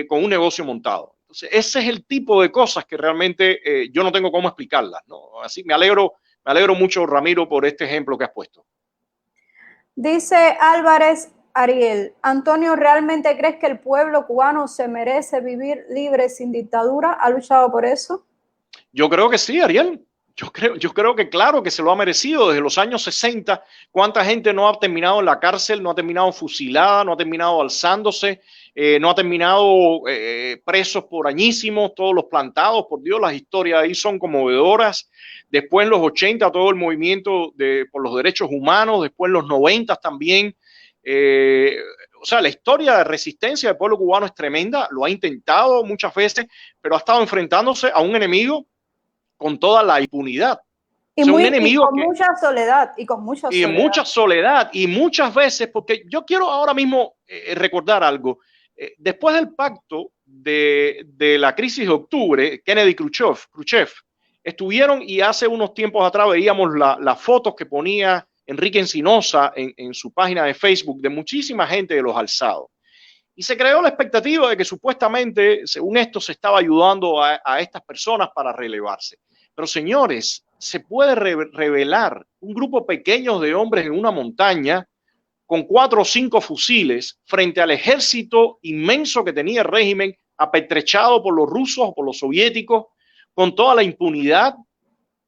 con un negocio montado. Entonces, ese es el tipo de cosas que realmente yo no tengo cómo explicarlas, ¿no? Así me alegro mucho, Ramiro, por este ejemplo que has puesto.
Dice Álvarez Ariel, Antonio, ¿realmente crees que el pueblo cubano se merece vivir libre sin dictadura? ¿Ha luchado por eso?
Yo creo que sí, Ariel. Yo creo que claro que se lo ha merecido desde los años 60. ¿Cuánta gente no ha terminado en la cárcel, no ha terminado fusilada, no ha terminado alzándose, no ha terminado presos por añísimos, todos los plantados? Por Dios, las historias ahí son conmovedoras. Después en los 80 todo el movimiento por los derechos humanos, después en los 90 también. O sea, la historia de resistencia del pueblo cubano es tremenda, lo ha intentado muchas veces, pero ha estado enfrentándose a un enemigo con toda la impunidad.
Y, un enemigo con mucha soledad. Y
mucha soledad. Y muchas veces, porque yo quiero ahora mismo recordar algo. Después del pacto de la crisis de octubre, Kennedy-Khrushchev, estuvieron, y hace unos tiempos atrás veíamos las fotos que ponía Enrique Encinosa en su página de Facebook de muchísima gente de los alzados. Y se creó la expectativa de que supuestamente, según esto, se estaba ayudando a estas personas para relevarse. Pero señores, se puede revelar un grupo pequeño de hombres en una montaña con 4 o 5 fusiles frente al ejército inmenso que tenía el régimen, apetrechado por los rusos o por los soviéticos, con toda la impunidad.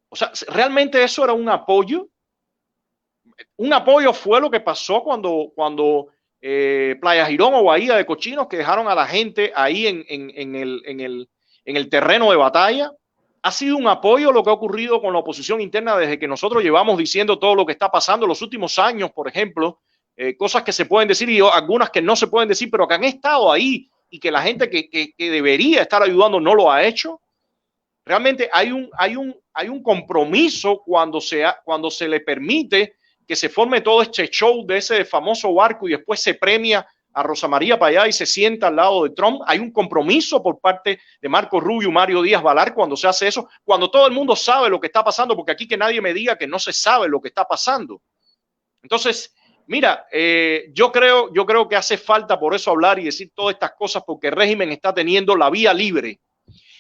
O sea, ¿realmente eso era un apoyo? Un apoyo fue lo que pasó cuando Playa Girón o Bahía de Cochinos, que dejaron a la gente ahí en el terreno de batalla. Ha sido un apoyo lo que ha ocurrido con la oposición interna desde que nosotros llevamos diciendo todo lo que está pasando en los últimos años, por ejemplo, cosas que se pueden decir y algunas que no se pueden decir, pero que han estado ahí y que la gente que debería estar ayudando no lo ha hecho. Realmente hay un compromiso cuando se le permite que se forme todo este show de ese famoso barco y después se premia a Rosa María Payá y se sienta al lado de Trump. Hay un compromiso por parte de Marco Rubio y Mario Díaz Balar cuando se hace eso, cuando todo el mundo sabe lo que está pasando, porque aquí que nadie me diga que no se sabe lo que está pasando. Entonces, mira, yo creo que hace falta por eso hablar y decir todas estas cosas, porque el régimen está teniendo la vía libre.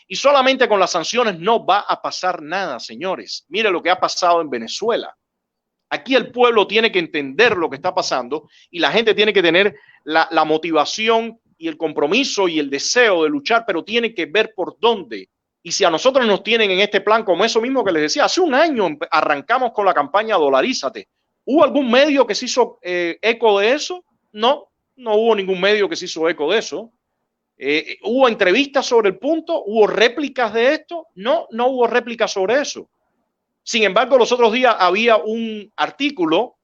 Y solamente con las sanciones no va a pasar nada, señores. Mire lo que ha pasado en Venezuela. Aquí el pueblo tiene que entender lo que está pasando y la gente tiene que tener la motivación y el compromiso y el deseo de luchar, pero tiene que ver por dónde. Y si a nosotros nos tienen en este plan, como eso mismo que les decía, hace un año arrancamos con la campaña Dolarízate. ¿Hubo algún medio que se hizo eco de eso? No hubo ningún medio que se hizo eco de eso. ¿Hubo entrevistas sobre el punto? ¿Hubo réplicas de esto? No hubo réplicas sobre eso. Sin embargo, los otros días había un artículo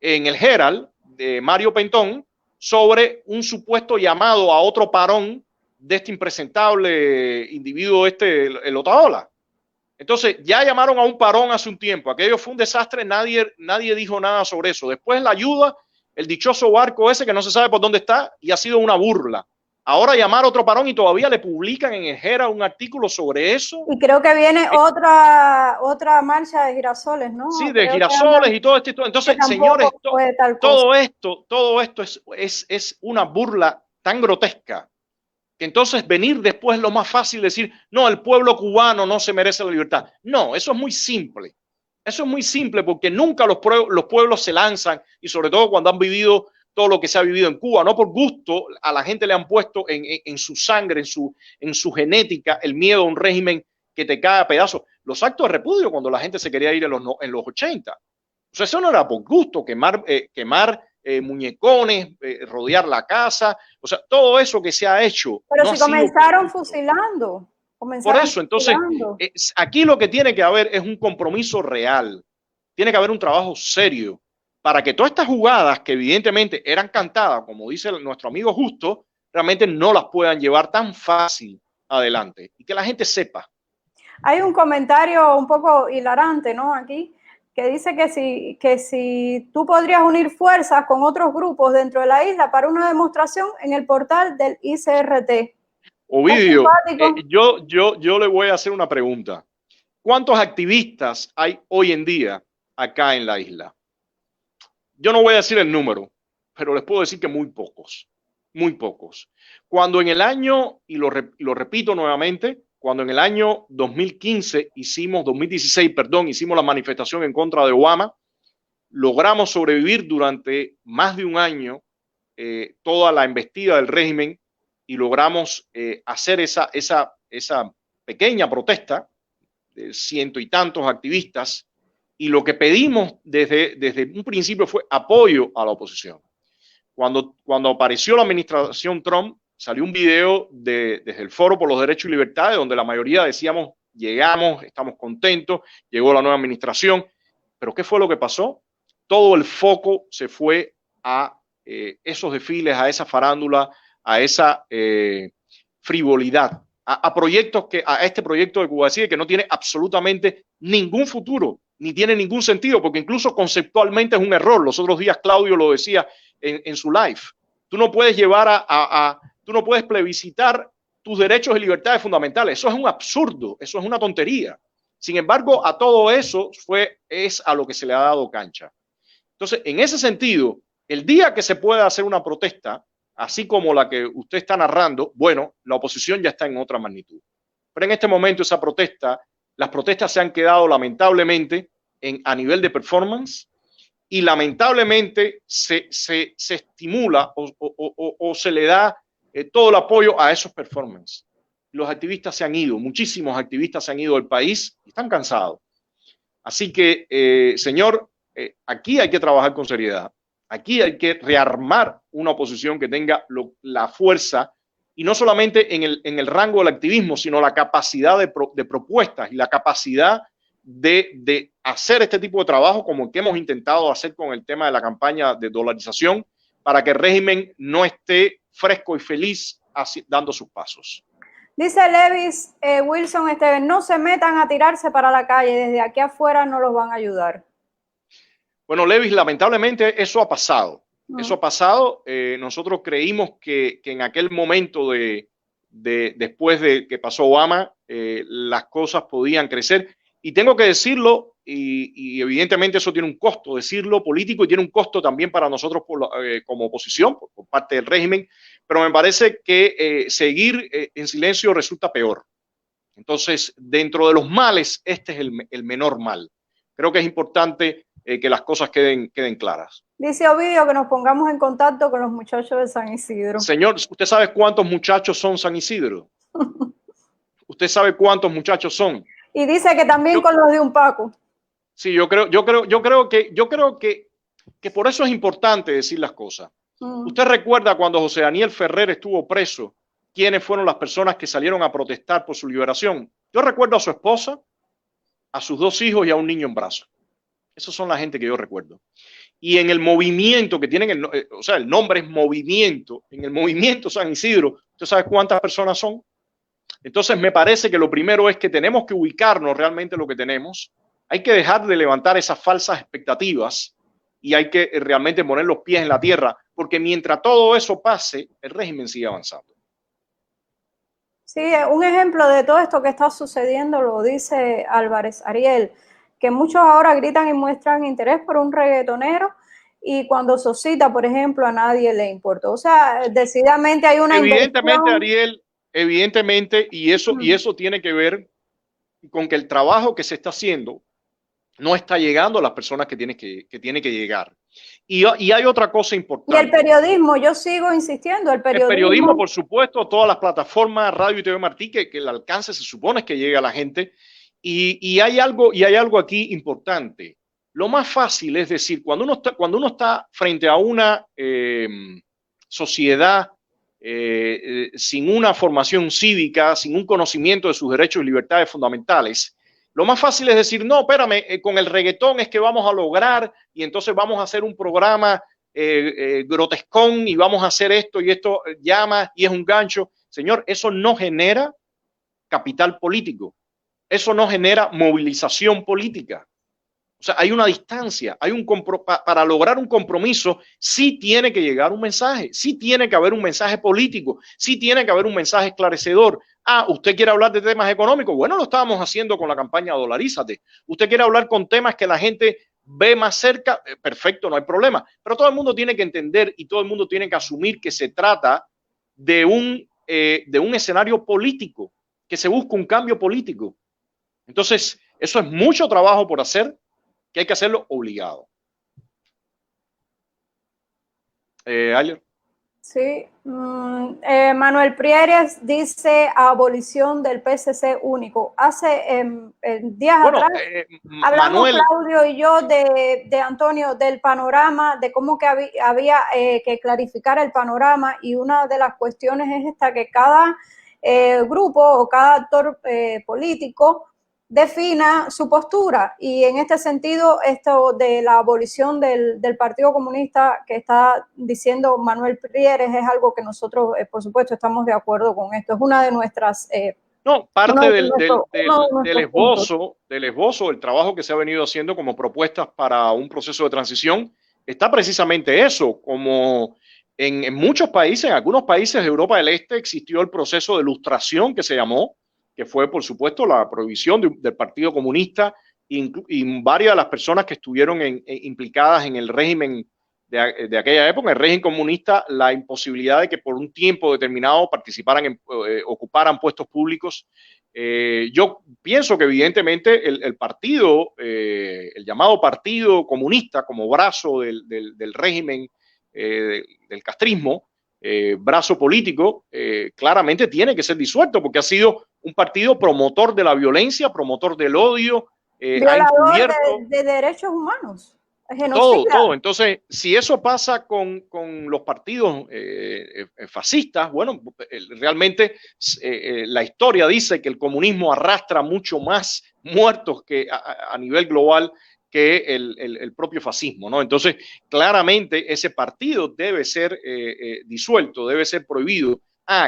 en el Herald de Mario Pentón sobre un supuesto llamado a otro parón de este impresentable individuo, el Otaola. Entonces, ya llamaron a un parón hace un tiempo. Aquello fue un desastre, nadie dijo nada sobre eso. Después la ayuda, el dichoso barco ese que no se sabe por dónde está y ha sido una burla. Ahora llamar a otro parón y todavía le publican en el Herald un artículo sobre eso.
Y creo que viene otra marcha de girasoles, ¿no?
Sí, de girasoles y todo esto. Entonces, señores, todo esto es una burla tan grotesca que entonces venir después lo más fácil decir, no, el pueblo cubano no se merece la libertad. No, eso es muy simple. Eso es muy simple porque nunca los pueblos se lanzan y sobre todo cuando han vivido todo lo que se ha vivido en Cuba, no por gusto, a la gente le han puesto en su sangre, en su genética, el miedo a un régimen que te cae a pedazos. Los actos de repudio cuando la gente se quería ir en los 80. O sea, eso no era por gusto, quemar muñecones, rodear la casa, o sea, todo eso que se ha hecho.
Pero no si comenzaron fusilando.
Por eso, entonces, aquí lo que tiene que haber es un compromiso real. Tiene que haber un trabajo serio para que todas estas jugadas que evidentemente eran cantadas, como dice nuestro amigo Justo, realmente no las puedan llevar tan fácil adelante y que la gente sepa.
Hay un comentario un poco hilarante, ¿no? Aquí, que dice que si tú podrías unir fuerzas con otros grupos dentro de la isla para una demostración en el portal del ICRT.
Ovidio, yo le voy a hacer una pregunta. ¿Cuántos activistas hay hoy en día acá en la isla? Yo no voy a decir el número, pero les puedo decir que muy pocos, muy pocos. Cuando en el año, y lo repito nuevamente, cuando en el año 2016, hicimos la manifestación en contra de Obama, logramos sobrevivir durante más de un año toda la embestida del régimen y logramos hacer esa pequeña protesta de 100 y tantos activistas. Y lo que pedimos desde un principio fue apoyo a la oposición. Cuando apareció la administración Trump, salió un video desde el Foro por los Derechos y Libertades, donde la mayoría decíamos, llegamos, estamos contentos, llegó la nueva administración. Pero ¿qué fue lo que pasó? Todo el foco se fue a esos desfiles, a esa farándula, a esa frivolidad, a este proyecto de Cuba Decide que no tiene absolutamente ningún futuro, ni tiene ningún sentido, porque incluso conceptualmente es un error. Los otros días Claudio lo decía en su live. Tú no puedes tú no puedes plebiscitar tus derechos y libertades fundamentales. Eso es un absurdo, eso es una tontería.
Sin embargo, a todo eso es a lo que se le ha dado cancha. Entonces, en ese sentido, el día que se pueda hacer una protesta, así como la que usted está narrando, bueno, la oposición ya está en otra magnitud. Pero en este momento las protestas se han quedado lamentablemente a nivel de performance y lamentablemente se estimula o se le da todo el apoyo a esos performances. Los activistas se han ido, muchísimos activistas se han ido del país y están cansados. Así que, señor, aquí hay que trabajar con seriedad. Aquí hay que rearmar una oposición que tenga la fuerza y no solamente en el rango del activismo, sino la capacidad de propuestas y la capacidad de hacer este tipo de trabajo como el que hemos intentado hacer con el tema de la campaña de dolarización para que el régimen no esté fresco y feliz dando sus pasos.
Dice Levis Wilson, no se metan a tirarse para la calle, desde aquí afuera no los van a ayudar.
Bueno, Levis, lamentablemente eso ha pasado. Eso ha pasado. Nosotros creímos que en aquel momento después de que pasó Obama, las cosas podían crecer. Y tengo que decirlo, y evidentemente eso tiene un costo, decirlo político, y tiene un costo también para nosotros como oposición, por parte del régimen, pero me parece que seguir en silencio resulta peor. Entonces, dentro de los males, este es el menor mal. Creo que es importante que las cosas queden claras.
Dice Ovidio que nos pongamos en contacto con los muchachos de San Isidro.
Señor, ¿usted sabe cuántos muchachos son San Isidro? ¿Usted sabe cuántos muchachos son?
Y dice que también con los de un Paco.
Sí, yo creo que por eso es importante decir las cosas. Usted recuerda cuando José Daniel Ferrer estuvo preso, quiénes fueron las personas que salieron a protestar por su liberación. Yo recuerdo a su esposa, a sus 2 hijos y a un niño en brazos. Esos son la gente que yo recuerdo. Y en el movimiento que tienen, o sea, el nombre es movimiento, en el movimiento San Isidro, ¿usted sabe cuántas personas son? Entonces me parece que lo primero es que tenemos que ubicarnos realmente en lo que tenemos. Hay que dejar de levantar esas falsas expectativas y hay que realmente poner los pies en la tierra, porque mientras todo eso pase, el régimen sigue avanzando.
Sí, un ejemplo de todo esto que está sucediendo lo dice Álvarez Ariel, que muchos ahora gritan y muestran interés por un reggaetonero y cuando suscita, por ejemplo, a nadie le importa. O sea, decididamente hay una
Evidentemente, Ariel, evidentemente, y eso tiene que ver con que el trabajo que se está haciendo no está llegando a las personas que tiene que llegar. Y hay otra cosa importante.
Y el periodismo, yo sigo insistiendo, el
periodismo, por supuesto, todas las plataformas, radio y TV Martí, que el alcance se supone que llegue a la gente. Y hay algo aquí importante. Lo más fácil es decir, cuando uno está frente a una sociedad sin una formación cívica, sin un conocimiento de sus derechos y libertades fundamentales, lo más fácil es decir, no, espérame, con el reggaetón es que vamos a lograr y entonces vamos a hacer un programa grotescón y vamos a hacer esto y esto llama y es un gancho. Señor, eso no genera capital político. Eso no genera movilización política. O sea, hay una distancia, para lograr un compromiso, sí tiene que llegar un mensaje, sí tiene que haber un mensaje político, sí tiene que haber un mensaje esclarecedor. Ah, ¿usted quiere hablar de temas económicos? Bueno, lo estábamos haciendo con la campaña Dolarízate. ¿Usted quiere hablar con temas que la gente ve más cerca? Perfecto, no hay problema. Pero todo el mundo tiene que entender y todo el mundo tiene que asumir que se trata de un escenario político, que se busca un cambio político. Entonces, eso es mucho trabajo por hacer, que hay que hacerlo obligado. Ayer.
Sí. Manuel Prieres dice abolición del PCC único. Hace días atrás hablamos Claudio y yo de Antonio, del panorama, de cómo que había que clarificar el panorama, y una de las cuestiones es esta, que cada grupo o cada actor político defina su postura, y en este sentido esto de la abolición del Partido Comunista que está diciendo Manuel Prieres es algo que nosotros por supuesto estamos de acuerdo con esto. Es una de nuestras
parte del esbozo del trabajo que se ha venido haciendo como propuestas para un proceso de transición está precisamente eso. Como en muchos países, en algunos países de Europa del Este existió el proceso de lustración que se llamó,
que fue, por supuesto, la prohibición del Partido Comunista y varias de las personas que estuvieron implicadas en el régimen de aquella época, el régimen comunista, la imposibilidad de que por un tiempo determinado participaran, ocuparan puestos públicos. Yo pienso que evidentemente el partido, el llamado Partido Comunista como brazo del régimen del castrismo, brazo político, claramente tiene que ser disuelto porque ha sido un partido promotor de la violencia, promotor del odio,
violador de derechos humanos.
Todo. Entonces, si eso pasa con los partidos fascistas, bueno, realmente la historia dice que el comunismo arrastra mucho más muertos que a nivel global que el propio fascismo, ¿no? Entonces, claramente ese partido debe ser disuelto, debe ser prohibido.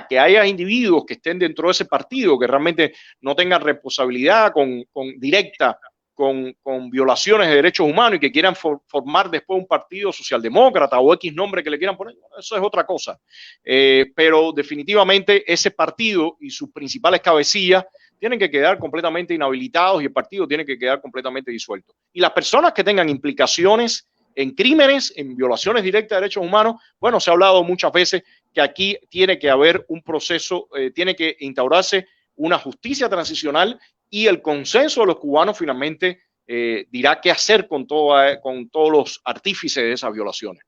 Que haya individuos que estén dentro de ese partido que realmente no tengan responsabilidad directa con violaciones de derechos humanos y que quieran formar después un partido socialdemócrata o X nombre que le quieran poner, eso es otra cosa. Pero definitivamente ese partido y sus principales cabecillas tienen que quedar completamente inhabilitados y el partido tiene que quedar completamente disuelto. Y las personas que tengan implicaciones en crímenes, en violaciones directas de derechos humanos, bueno, se ha hablado muchas veces que aquí tiene que haber un proceso, tiene que instaurarse una justicia transicional y el consenso de los cubanos finalmente dirá qué hacer con todos los artífices de esas violaciones.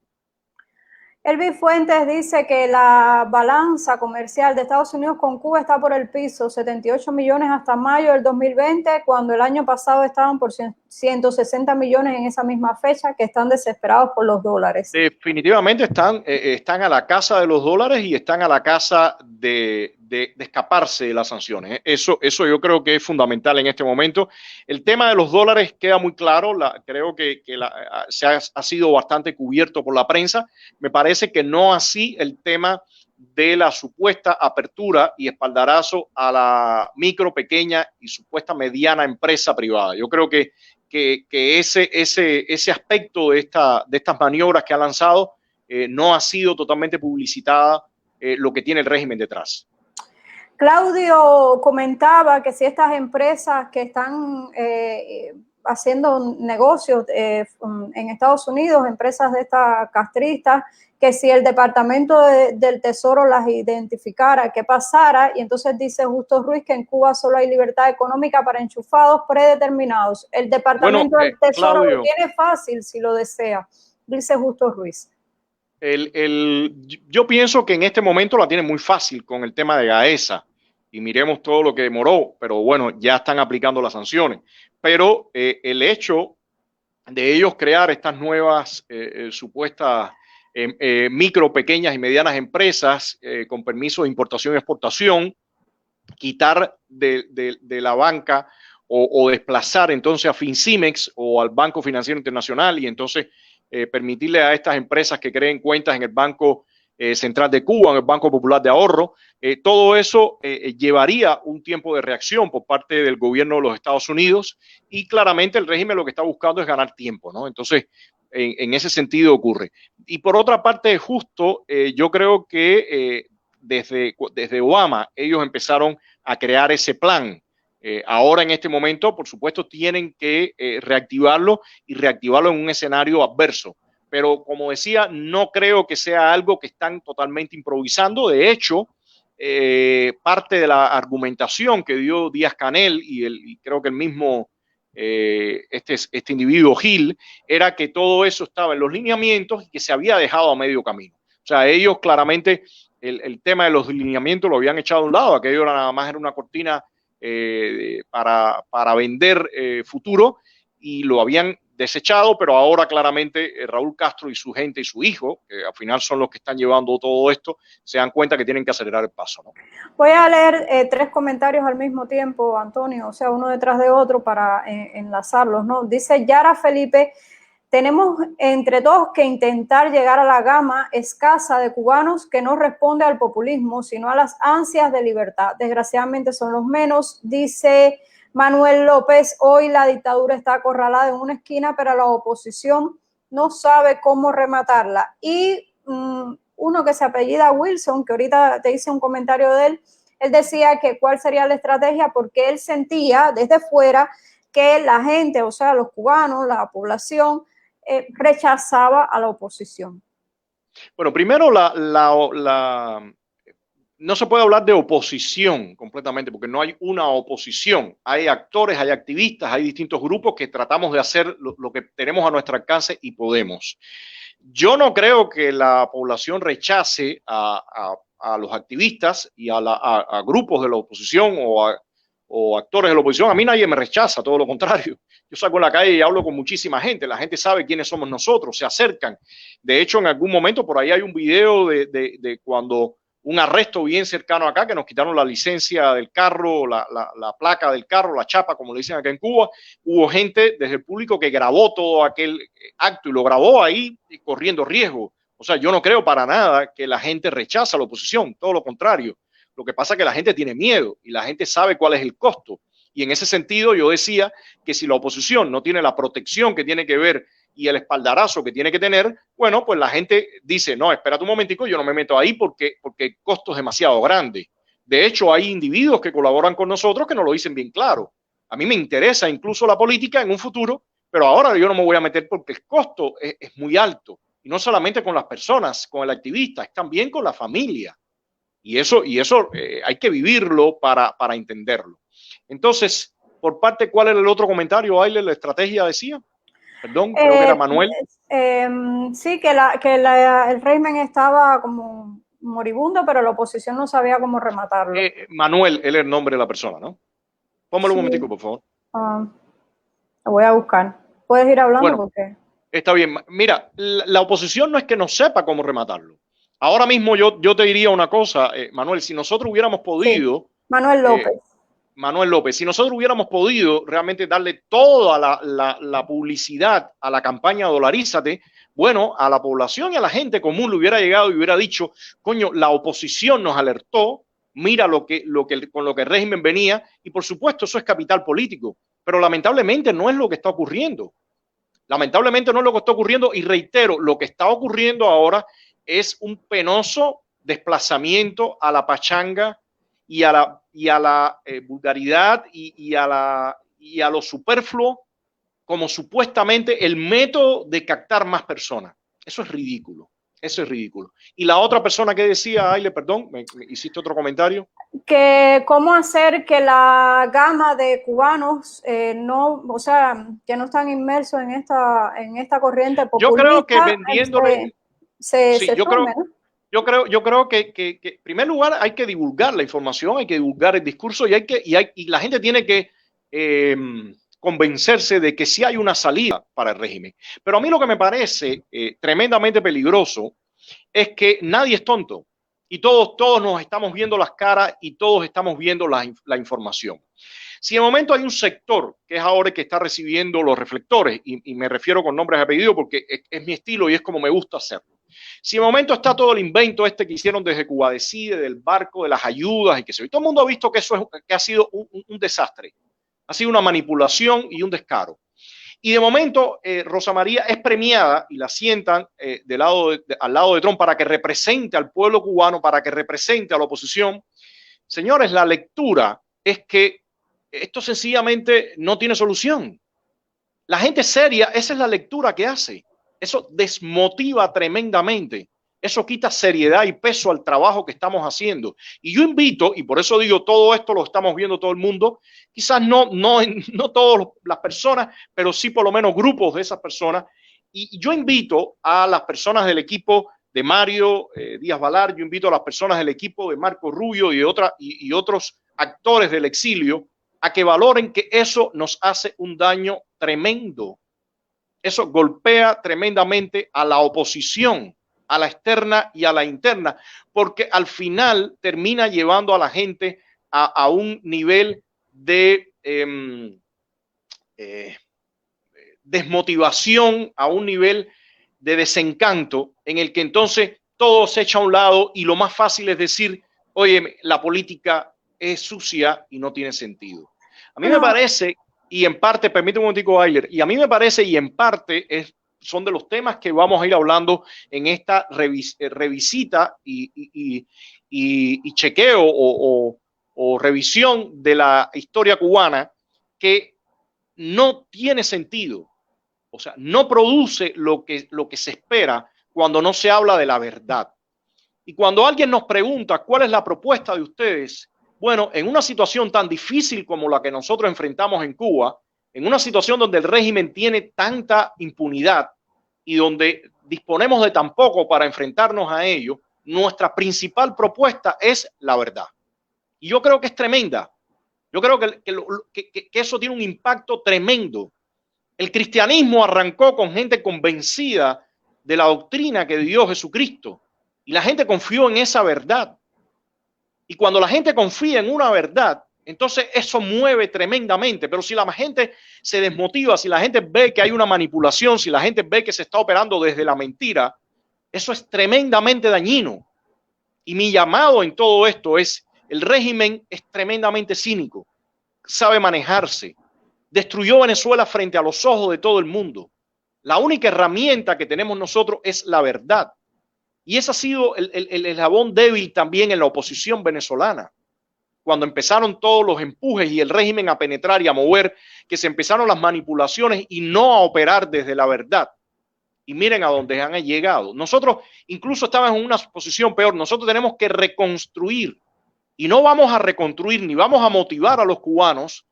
Elvis Fuentes dice que la balanza comercial de Estados Unidos con Cuba está por el piso, 78 millones hasta mayo del 2020, cuando el año pasado estaban por 160 millones en esa misma fecha, que están desesperados por los dólares.
Definitivamente están a la casa de los dólares y están a la casa de escaparse de las sanciones. Eso yo creo que es fundamental en este momento. El tema de los dólares queda muy claro, creo que ha sido bastante cubierto por la prensa. Me parece que no así el tema de la supuesta apertura y espaldarazo a la micro, pequeña y supuesta mediana empresa privada. Yo creo que ese aspecto de estas maniobras que ha lanzado no ha sido totalmente publicitada lo que tiene el régimen detrás.
Claudio comentaba que si estas empresas que están haciendo negocios en Estados Unidos, empresas de estas castristas, que si el Departamento del Tesoro las identificara, ¿qué pasara? Y entonces dice Justo Ruiz que en Cuba solo hay libertad económica para enchufados predeterminados. El Departamento del Tesoro Claudio, lo tiene fácil si lo desea, dice Justo Ruiz.
Yo pienso que en este momento la tiene muy fácil con el tema de Gaesa y miremos todo lo que demoró, pero bueno, ya están aplicando las sanciones. Pero el hecho de ellos crear estas nuevas supuestas micro, pequeñas y medianas empresas con permiso de importación y exportación, quitar de la banca o desplazar entonces a Fincimex o al Banco Financiero Internacional y entonces permitirle a estas empresas que creen cuentas en el Banco Central de Cuba, en el Banco Popular de Ahorro, todo eso llevaría un tiempo de reacción por parte del gobierno de los Estados Unidos y claramente el régimen lo que está buscando es ganar tiempo, ¿no? Entonces, en ese sentido ocurre. Y por otra parte, justo, yo creo que desde Obama ellos empezaron a crear ese plan. Ahora en este momento, por supuesto, tienen que reactivarlo y reactivarlo en un escenario adverso. Pero como decía, no creo que sea algo que están totalmente improvisando. De hecho, parte de la argumentación que dio Díaz-Canel y creo que el mismo este individuo Gil era que todo eso estaba en los lineamientos y que se había dejado a medio camino. O sea, ellos claramente el tema de los lineamientos lo habían echado a un lado. Aquello nada más era una cortina para vender futuro y lo habían desechado, pero ahora claramente Raúl Castro y su gente y su hijo, que al final son los que están llevando todo esto, se dan cuenta que tienen que acelerar el paso, ¿no?
Voy a leer 3 comentarios al mismo tiempo, Antonio, o sea, uno detrás de otro para enlazarlos, ¿no? Dice Yara Felipe, tenemos entre todos que intentar llegar a la gama escasa de cubanos que no responde al populismo, sino a las ansias de libertad. Desgraciadamente son los menos, dice Manuel López, hoy la dictadura está acorralada en una esquina, pero la oposición no sabe cómo rematarla. Y uno que se apellida Wilson, que ahorita te hice un comentario de él, él decía que cuál sería la estrategia porque él sentía desde fuera que la gente, o sea, los cubanos, la población, rechazaba a la oposición.
Bueno, primero no se puede hablar de oposición completamente porque no hay una oposición. Hay actores, hay activistas, hay distintos grupos que tratamos de hacer lo que tenemos a nuestro alcance y podemos. Yo no creo que la población rechace a los activistas y a grupos de la oposición o actores de la oposición. A mí nadie me rechaza, todo lo contrario. Yo salgo en la calle y hablo con muchísima gente. La gente sabe quiénes somos nosotros, se acercan. De hecho, en algún momento por ahí hay un video de cuando un arresto bien cercano acá, que nos quitaron la licencia del carro, la placa del carro, la chapa, como le dicen acá en Cuba. Hubo gente desde el público que grabó todo aquel acto y lo grabó ahí corriendo riesgo. O sea, yo no creo para nada que la gente rechaza a la oposición, todo lo contrario. Lo que pasa es que la gente tiene miedo y la gente sabe cuál es el costo. Y en ese sentido yo decía que si la oposición no tiene la protección que tiene que ver y el espaldarazo que tiene que tener, bueno, pues la gente dice, no, espérate un momentico, yo no me meto ahí porque el costo es demasiado grande. De hecho, hay individuos que colaboran con nosotros que nos lo dicen bien claro. A mí me interesa incluso la política en un futuro, pero ahora yo no me voy a meter porque el costo es muy alto. Y no solamente con las personas, con el activista, es también con la familia. Y eso hay que vivirlo para entenderlo. Entonces, por parte, ¿cuál era el otro comentario, Ayler? ¿La estrategia decía? Perdón, creo que era Manuel.
Sí, que el régimen estaba como moribundo, pero la oposición no sabía cómo rematarlo.
Manuel, él es el nombre de la persona, ¿no? Póngalo un momentico, por favor.
Lo voy a buscar. ¿Puedes ir hablando?
Bueno,
porque...
Está bien. Mira, la oposición no es que no sepa cómo rematarlo. Ahora mismo yo te diría una cosa, Manuel, si nosotros hubiéramos podido...
Sí. Manuel López.
Manuel López, si nosotros hubiéramos podido realmente darle toda la publicidad a la campaña Dolarízate, bueno, a la población y a la gente común le hubiera llegado y hubiera dicho, coño, la oposición nos alertó, mira con lo que el régimen venía, y por supuesto eso es capital político, pero lamentablemente no es lo que está ocurriendo. Lamentablemente no es lo que está ocurriendo, y reitero, lo que está ocurriendo ahora es un penoso desplazamiento a la pachanga y a la vulgaridad y a lo superfluo como supuestamente el método de captar más personas. Eso es ridículo. Eso es ridículo. Y la otra persona que decía, Ayler, perdón, me hiciste otro comentario.
Que cómo hacer que la gama de cubanos que no están inmersos en esta corriente populista.
Yo creo que vendiéndole... Yo creo que en primer lugar hay que divulgar la información, hay que divulgar el discurso y la gente tiene que convencerse de que sí hay una salida para el régimen. Pero a mí lo que me parece tremendamente peligroso es que nadie es tonto y todos nos estamos viendo las caras y todos estamos viendo la información. Si de momento hay un sector que es ahora el que está recibiendo los reflectores, y me refiero con nombres y apellidos porque es mi estilo y es como me gusta hacerlo. Si de momento está todo el invento que hicieron desde Cuba Decide, del barco, de las ayudas y que se ve, todo el mundo ha visto que eso que ha sido un desastre, ha sido una manipulación y un descaro. Y de momento Rosa María es premiada y la sientan al lado de Trump para que represente al pueblo cubano, para que represente a la oposición. Señores, la lectura es que esto sencillamente no tiene solución. La gente seria, esa es la lectura que hace. Eso desmotiva tremendamente. Eso quita seriedad y peso al trabajo que estamos haciendo. Y yo invito, y por eso digo, todo esto lo estamos viendo todo el mundo, quizás no todas las personas, pero sí por lo menos grupos de esas personas. Y yo invito a las personas del equipo de Mario Díaz Balart, yo invito a las personas del equipo de Marco Rubio y otros actores del exilio a que valoren que eso nos hace un daño tremendo. Eso golpea tremendamente a la oposición, a la externa y a la interna, porque al final termina llevando a la gente a un nivel de desmotivación, a un nivel de desencanto, en el que entonces todo se echa a un lado y lo más fácil es decir, oye, la política es sucia y no tiene sentido. A mí me parece, y en parte, permíteme un momentico, Ayler, y a mí me parece, y en parte son de los temas que vamos a ir hablando en esta revisita y chequeo o revisión de la historia cubana que no tiene sentido. O sea, no produce lo que se espera cuando no se habla de la verdad. Y cuando alguien nos pregunta cuál es la propuesta de ustedes, bueno, en una situación tan difícil como la que nosotros enfrentamos en Cuba, en una situación donde el régimen tiene tanta impunidad y donde disponemos de tan poco para enfrentarnos a ello, nuestra principal propuesta es la verdad. Y yo creo que es tremenda. Yo creo que eso tiene un impacto tremendo. El cristianismo arrancó con gente convencida de la doctrina que dio Jesucristo y la gente confió en esa verdad. Y cuando la gente confía en una verdad, entonces eso mueve tremendamente. Pero si la gente se desmotiva, si la gente ve que hay una manipulación, si la gente ve que se está operando desde la mentira, eso es tremendamente dañino. Y mi llamado en todo esto es: el régimen es tremendamente cínico, sabe manejarse, destruyó Venezuela frente a los ojos de todo el mundo. La única herramienta que tenemos nosotros es la verdad. Y ese ha sido el eslabón débil también en la oposición venezolana. Cuando empezaron todos los empujes y el régimen a penetrar y a mover, que se empezaron las manipulaciones y no a operar desde la verdad. Y miren a dónde han llegado. Nosotros incluso estamos en una posición peor. Nosotros tenemos que reconstruir. Y no vamos a reconstruir ni vamos a motivar a los cubanos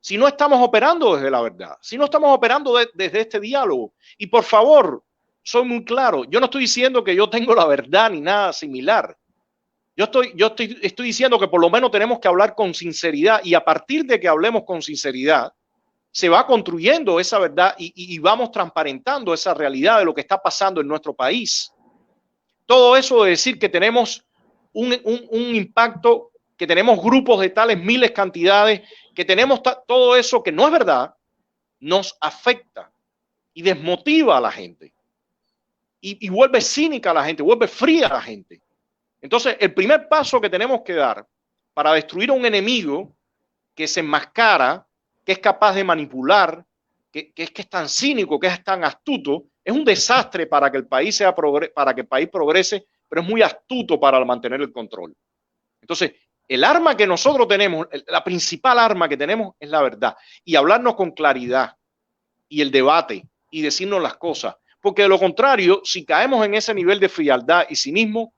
si no estamos operando desde la verdad, si no estamos operando desde este diálogo. Y por favor, soy muy claro, yo no estoy diciendo que yo tengo la verdad ni nada similar. Yo estoy diciendo que por lo menos tenemos que hablar con sinceridad, y a partir de que hablemos con sinceridad, se va construyendo esa verdad y vamos transparentando esa realidad de lo que está pasando en nuestro país. Todo eso de decir que tenemos un impacto, que tenemos grupos de tales miles cantidades, que tenemos todo eso que no es verdad, nos afecta y desmotiva a la gente. Y vuelve cínica a la gente, vuelve fría a la gente. Entonces, el primer paso que tenemos que dar para destruir a un enemigo que se enmascara, que es capaz de manipular, que es tan cínico, que es tan astuto, es un desastre para que el país para que el país progrese, pero es muy astuto para mantener el control. Entonces, el arma que nosotros tenemos, la principal arma que tenemos es la verdad, y hablarnos con claridad y el debate y decirnos las cosas. Porque de lo contrario, si caemos en ese nivel de frialdad y cinismo,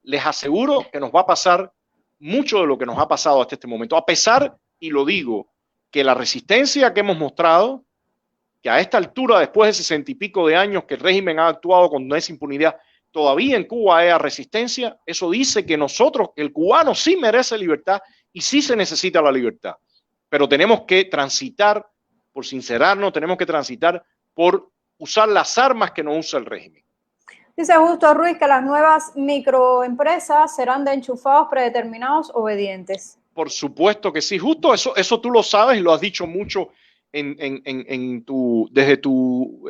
les aseguro que nos va a pasar mucho de lo que nos ha pasado hasta este momento. A pesar, y lo digo, que la resistencia que hemos mostrado, que a esta altura, después de 60 y pico de años que el régimen ha actuado con esa impunidad, todavía en Cuba haya resistencia, eso dice que nosotros, el cubano, sí merece libertad y sí se necesita la libertad. Pero tenemos que transitar por sincerarnos, tenemos que transitar por usar las armas que no usa el régimen.
Dice Justo Ruiz que las nuevas microempresas serán de enchufados predeterminados obedientes.
Por supuesto que sí, Justo, eso tú lo sabes y lo has dicho mucho desde tu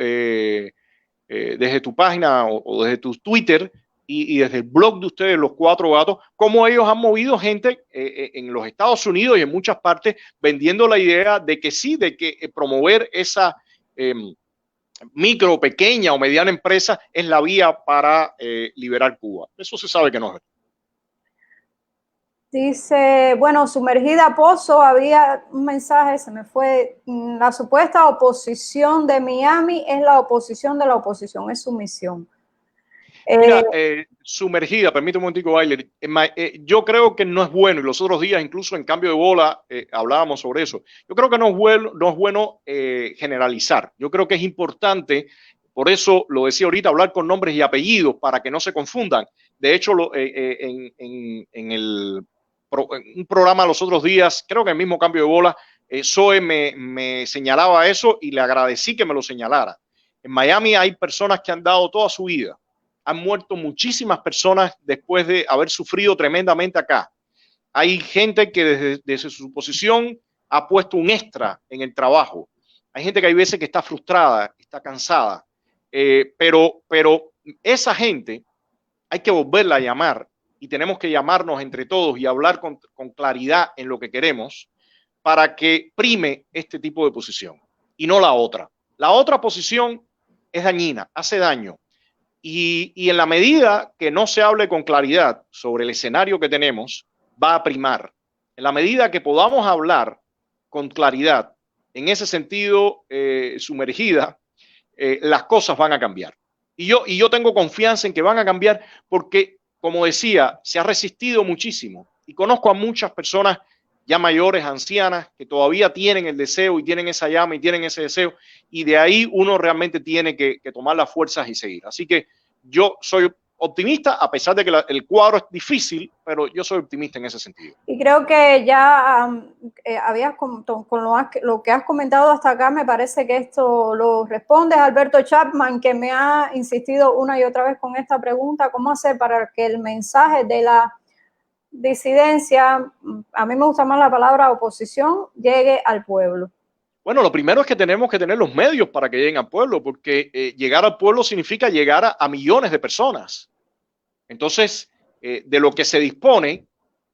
página o desde tu Twitter y desde el blog de ustedes, Los Cuatro Gatos, cómo ellos han movido gente en los Estados Unidos y en muchas partes vendiendo la idea de que sí, de que promover esa micro, pequeña o mediana empresa es la vía para liberar Cuba. Eso se sabe que no es.
Dice, bueno, sumergida Pozo, había un mensaje, se me fue, la supuesta oposición de Miami es la oposición de la oposición, es su misión.
Mira, sumergida, permíteme un momentico, Bailer. Yo creo que no es bueno, y los otros días, incluso en Cambio de Bola, hablábamos sobre eso. Yo creo que no es bueno generalizar. Yo creo que es importante, por eso lo decía ahorita, hablar con nombres y apellidos para que no se confundan. De hecho, en un programa los otros días, creo que el mismo Cambio de Bola, Zoe me señalaba eso y le agradecí que me lo señalara. En Miami hay personas que han dado toda su vida. Han muerto muchísimas personas después de haber sufrido tremendamente acá. Hay gente que desde su posición ha puesto un extra en el trabajo. Hay gente que hay veces que está frustrada, está cansada. Pero esa gente hay que volverla a llamar y tenemos que llamarnos entre todos y hablar con claridad en lo que queremos para que prime este tipo de posición y no la otra. La otra posición es dañina, hace daño. Y en la medida que no se hable con claridad sobre el escenario que tenemos, va a primar. en la medida que podamos hablar con claridad, en ese sentido sumergida, las cosas van a cambiar. Y yo tengo confianza en que van a cambiar porque, como decía, se ha resistido muchísimo. Y conozco a muchas personas ya mayores, ancianas, que todavía tienen el deseo y tienen esa llama y tienen ese deseo. Y de ahí uno realmente tiene que tomar las fuerzas y seguir. Así que yo soy optimista, a pesar de que el cuadro es difícil, pero yo soy optimista en ese sentido.
Y creo que ya con lo que has comentado hasta acá, me parece que esto lo respondes, Alberto Chapman, que me ha insistido una y otra vez con esta pregunta: ¿cómo hacer para que el mensaje de la disidencia, a mí me gusta más la palabra oposición, llegue al pueblo?
Bueno, lo primero es que tenemos que tener los medios para que lleguen al pueblo, porque llegar al pueblo significa llegar a millones de personas. Entonces, de lo que se dispone,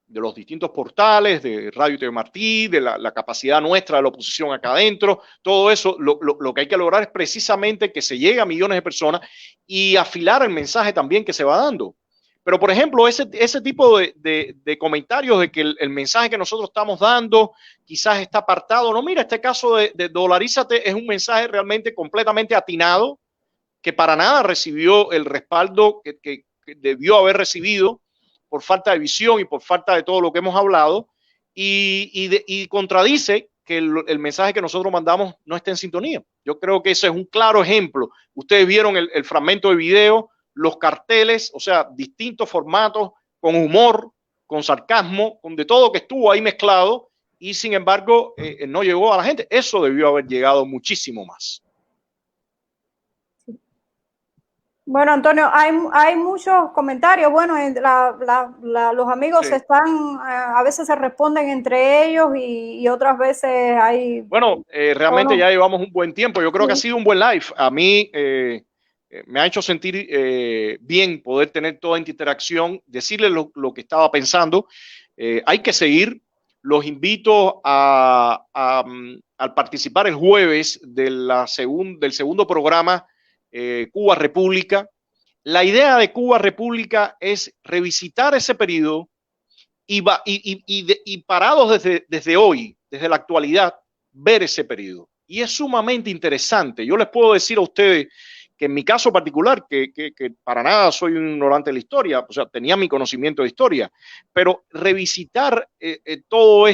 de los distintos portales, de Radio TV Martí, de la capacidad nuestra de la oposición acá adentro, todo eso, lo que hay que lograr es precisamente que se llegue a millones de personas y afilar el mensaje también que se va dando. Pero, por ejemplo, ese tipo de comentarios de que el mensaje que nosotros estamos dando quizás está apartado. No, mira, este caso de Dolarízate es un mensaje realmente completamente atinado, que para nada recibió el respaldo que debió haber recibido por falta de visión y por falta de todo lo que hemos hablado, y contradice que el mensaje que nosotros mandamos no esté en sintonía. Yo creo que ese es un claro ejemplo. Ustedes vieron el fragmento de video, los carteles, o sea, distintos formatos, con humor, con sarcasmo, con de todo que estuvo ahí mezclado, y sin embargo no llegó a la gente. Eso debió haber llegado muchísimo más.
Bueno, Antonio, hay muchos comentarios. Bueno, los amigos
Sí.
están, a veces se responden entre ellos y otras veces hay...
Bueno, realmente ya llevamos un buen tiempo. Yo creo que ha sido un buen live. A mí me ha hecho sentir bien poder tener toda esta interacción, decirles lo que estaba pensando. Hay que seguir. Los invito al participar el jueves del segundo programa Cuba República. La idea de Cuba República es revisitar ese periodo y parados desde hoy, desde la actualidad, ver ese periodo. Y es sumamente interesante. Yo les puedo decir a ustedes que en mi caso particular, que para nada soy un ignorante de la historia, o sea, tenía mi conocimiento de historia, pero revisitar toda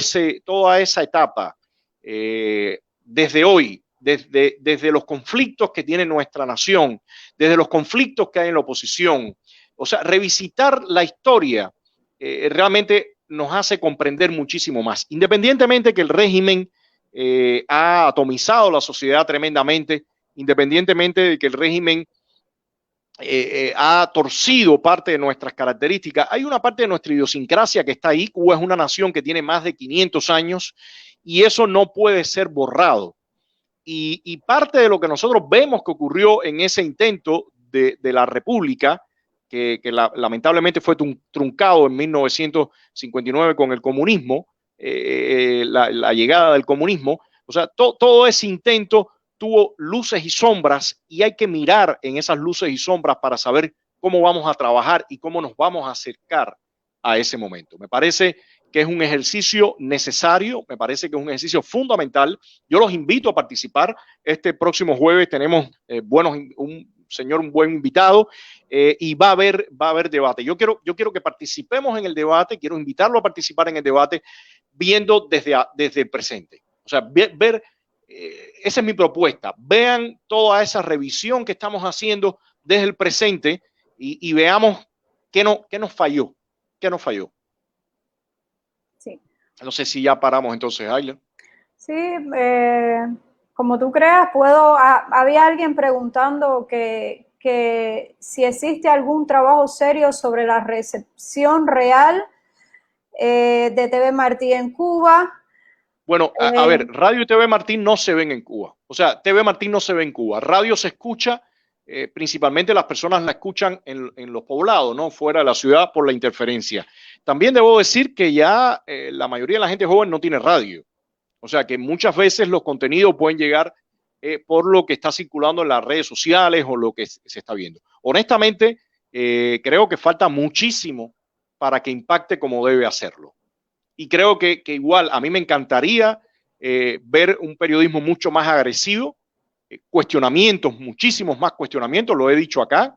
esa etapa desde hoy, desde los conflictos que tiene nuestra nación, desde los conflictos que hay en la oposición, o sea, revisitar la historia realmente nos hace comprender muchísimo más, independientemente que el régimen ha atomizado la sociedad tremendamente, independientemente de que el régimen ha torcido parte de nuestras características. Hay una parte de nuestra idiosincrasia que está ahí. Cuba es una nación que tiene más de 500 años y eso no puede ser borrado. Y parte de lo que nosotros vemos que ocurrió en ese intento de la República, que lamentablemente fue truncado en 1959 con el comunismo, la llegada del comunismo, o sea, todo ese intento tuvo luces y sombras y hay que mirar en esas luces y sombras para saber cómo vamos a trabajar y cómo nos vamos a acercar a ese momento. Me parece que es un ejercicio necesario, me parece que es un ejercicio fundamental. Yo los invito a participar. Este próximo jueves tenemos un buen invitado y va a haber debate. Yo quiero que participemos en el debate, quiero invitarlo a participar en el debate viendo desde el presente. O sea, esa es mi propuesta. Vean toda esa revisión que estamos haciendo desde el presente y veamos qué nos falló. ¿Qué nos falló?
Sí.
No sé si ya paramos entonces, Ayla.
Sí, como tú creas, había alguien preguntando que si existe algún trabajo serio sobre la recepción real de TV Martí en Cuba.
Bueno, a ver, Radio y TV Martí no se ven en Cuba. O sea, TV Martí no se ve en Cuba. Radio se escucha, principalmente las personas la escuchan en los poblados, ¿no? Fuera de la ciudad por la interferencia. También debo decir que ya la mayoría de la gente joven no tiene radio. O sea, que muchas veces los contenidos pueden llegar por lo que está circulando en las redes sociales o lo que se está viendo. Honestamente, creo que falta muchísimo para que impacte como debe hacerlo. y creo que igual a mí me encantaría ver un periodismo mucho más agresivo, cuestionamientos, muchísimos más cuestionamientos, lo he dicho acá,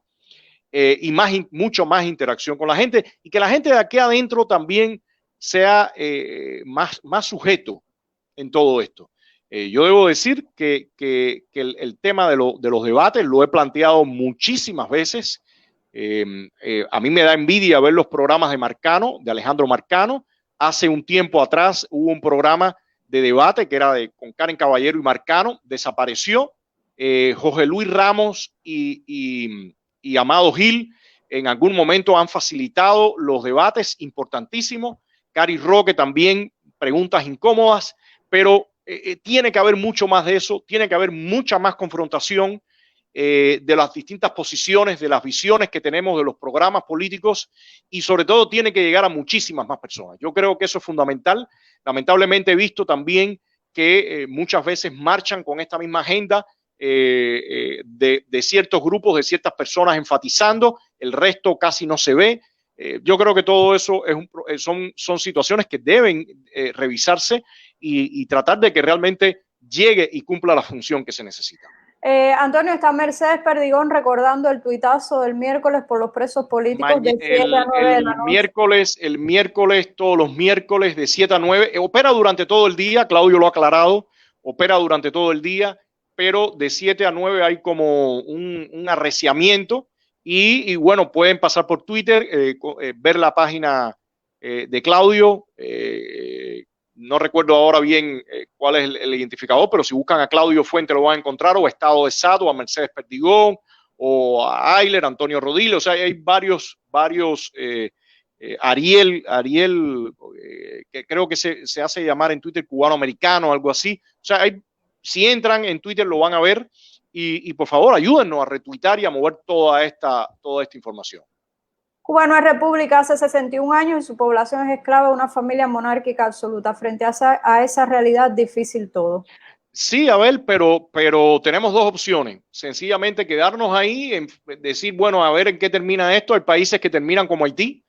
y mucho más interacción con la gente, y que la gente de aquí adentro también sea más sujeto en todo esto. Yo debo decir que el tema de los debates lo he planteado muchísimas veces. A mí me da envidia ver los programas de Marcano, de Alejandro Marcano. Hace un tiempo atrás hubo un programa de debate que era con Karen Caballero y Marcano, desapareció. José Luis Ramos y Amado Gil en algún momento han facilitado los debates importantísimos. Cari Roque también, preguntas incómodas, pero tiene que haber mucho más de eso, tiene que haber mucha más confrontación de las distintas posiciones, de las visiones que tenemos de los programas políticos, y sobre todo tiene que llegar a muchísimas más personas. Yo creo que eso es fundamental. Lamentablemente he visto también que muchas veces marchan con esta misma agenda de ciertos grupos, de ciertas personas enfatizando, el resto casi no se ve. Yo creo que todo eso son situaciones que deben revisarse y tratar de que realmente llegue y cumpla la función que se necesita.
Antonio, está Mercedes Perdigón recordando el tuitazo del miércoles por los presos políticos de 7 a 9 de la noche.
El miércoles, todos los miércoles de 7 a 9, opera durante todo el día, Claudio lo ha aclarado, opera durante todo el día, pero de 7 a 9 hay como un arreciamiento y bueno, pueden pasar por Twitter, ver la página de Claudio, no recuerdo ahora bien cuál es el identificador, pero si buscan a Claudio Fuente lo van a encontrar, o a Estado de Sado, a Mercedes Perdigón, o a Ayler, Antonio Rodillo. O sea, hay varios Ariel, que creo que se hace llamar en Twitter cubano-americano, algo así. O sea, si entran en Twitter lo van a ver, y por favor ayúdennos a retuitar y a mover toda esta información.
Cuba no es república hace 61 años y su población es esclava de una familia monárquica absoluta. Frente a esa realidad, difícil todo.
Sí, Abel, pero tenemos dos opciones. Sencillamente quedarnos ahí, decir, bueno, a ver en qué termina esto. Hay países que terminan como Haití,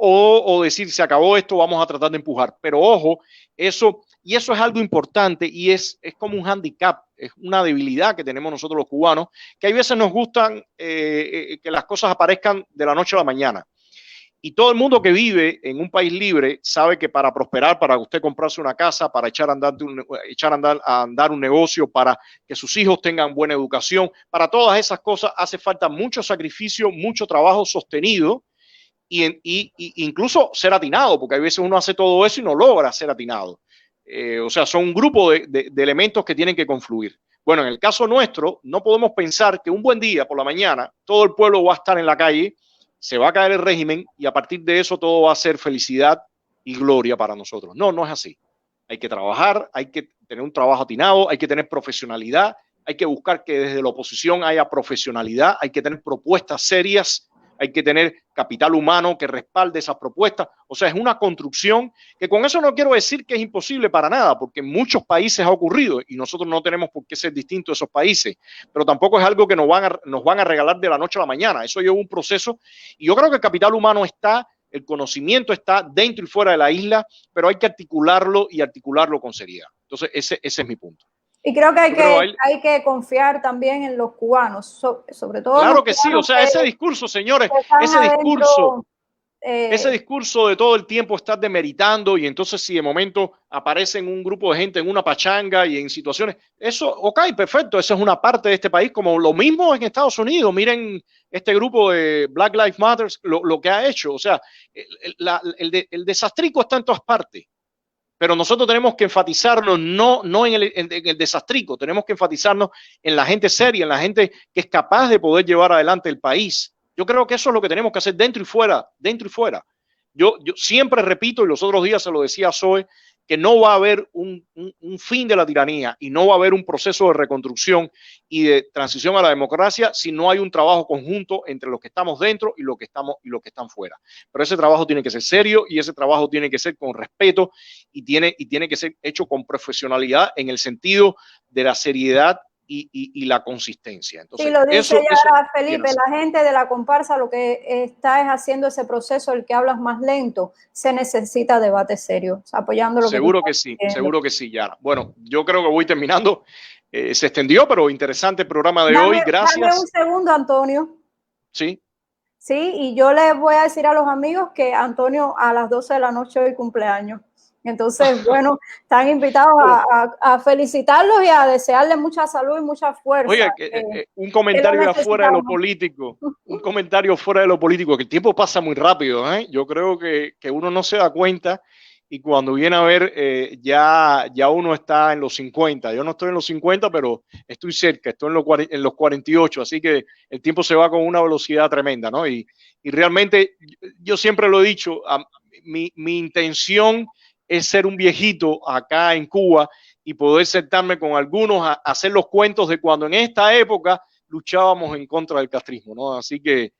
o decir, se acabó esto, vamos a tratar de empujar. Pero ojo, eso es algo importante, y es como un handicap, es una debilidad que tenemos nosotros los cubanos, que hay veces nos gustan que las cosas aparezcan de la noche a la mañana. Y todo el mundo que vive en un país libre sabe que para prosperar, para usted comprarse una casa, para echar a andar un negocio, para que sus hijos tengan buena educación, para todas esas cosas hace falta mucho sacrificio, mucho trabajo sostenido, y incluso ser atinado, porque hay veces uno hace todo eso y no logra ser atinado. O sea, son un grupo de elementos que tienen que confluir. Bueno, en el caso nuestro, no podemos pensar que un buen día por la mañana todo el pueblo va a estar en la calle, se va a caer el régimen y a partir de eso todo va a ser felicidad y gloria para nosotros. No, no es así. Hay que trabajar, hay que tener un trabajo atinado, hay que tener profesionalidad, hay que buscar que desde la oposición haya profesionalidad, hay que tener propuestas serias, hay que tener capital humano que respalde esas propuestas. O sea, es una construcción que, con eso no quiero decir que es imposible para nada, porque en muchos países ha ocurrido y nosotros no tenemos por qué ser distintos a esos países, pero tampoco es algo que nos van a regalar de la noche a la mañana. Eso lleva un proceso, y yo creo que el capital humano está, el conocimiento está dentro y fuera de la isla, pero hay que articularlo y articularlo con seriedad. Entonces, ese es mi punto.
Y creo que hay que confiar también en los cubanos, sobre todo.
Claro que sí, o sea, ese discurso, señores, ese discurso de todo el tiempo estar demeritando, y entonces si de momento aparecen un grupo de gente en una pachanga y en situaciones, eso, ok, perfecto, eso es una parte de este país, como lo mismo en Estados Unidos. Miren este grupo de Black Lives Matter, lo que ha hecho. O sea, el desastrico está en todas partes. Pero nosotros tenemos que enfatizarnos no en el desastrico, tenemos que enfatizarnos en la gente seria, en la gente que es capaz de poder llevar adelante el país. Yo creo que eso es lo que tenemos que hacer dentro y fuera, dentro y fuera. Yo siempre repito, y los otros días se lo decía a Zoe, que no va a haber un fin de la tiranía y no va a haber un proceso de reconstrucción y de transición a la democracia si no hay un trabajo conjunto entre los que estamos dentro y los que están fuera. Pero ese trabajo tiene que ser serio, y ese trabajo tiene que ser con respeto, y tiene que ser hecho con profesionalidad, en el sentido de la seriedad y la consistencia. Entonces,
sí, lo dice ya Felipe,
la
gente de la comparsa lo que está es haciendo ese proceso, el que hablas más lento, se necesita debate serio, apoyando lo
seguro que sí, seguro que sí, Yara. Bueno, yo creo que voy terminando. Se extendió, pero interesante el programa de hoy. Gracias.
Dame un segundo, Antonio.
Sí.
Sí, y yo les voy a decir a los amigos que Antonio a las 12 de la noche hoy cumpleaños. Entonces, bueno, están invitados a felicitarlos y a desearles mucha salud y mucha fuerza.
Oye, un comentario afuera de lo político, un comentario fuera de lo político, que el tiempo pasa muy rápido, ¿eh? Yo creo que uno no se da cuenta y cuando viene a ver, ya uno está en los 50. Yo no estoy en los 50, pero estoy cerca, estoy en los 48, así que el tiempo se va con una velocidad tremenda, ¿no? Y realmente, yo siempre lo he dicho, mi intención es ser un viejito acá en Cuba y poder sentarme con algunos a hacer los cuentos de cuando en esta época luchábamos en contra del castrismo, ¿no? Así que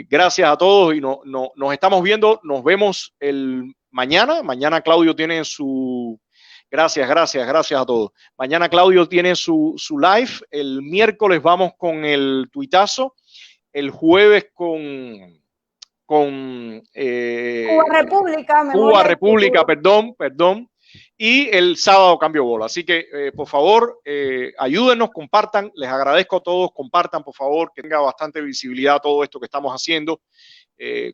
gracias a todos y nos estamos viendo, nos vemos el mañana. Mañana Claudio tiene su... Gracias a todos. Mañana Claudio tiene su live, el miércoles vamos con el tuitazo, el jueves con Cuba República, perdón, y el sábado cambio bola. Así que, por favor, ayúdenos, compartan, les agradezco a todos, compartan, por favor, que tenga bastante visibilidad todo esto que estamos haciendo.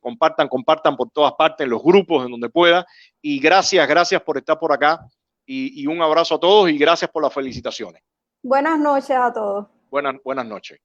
Compartan por todas partes, en los grupos, en donde pueda, y gracias por estar por acá, y un abrazo a todos, y gracias por las felicitaciones.
Buenas noches a todos.
Buenas noches.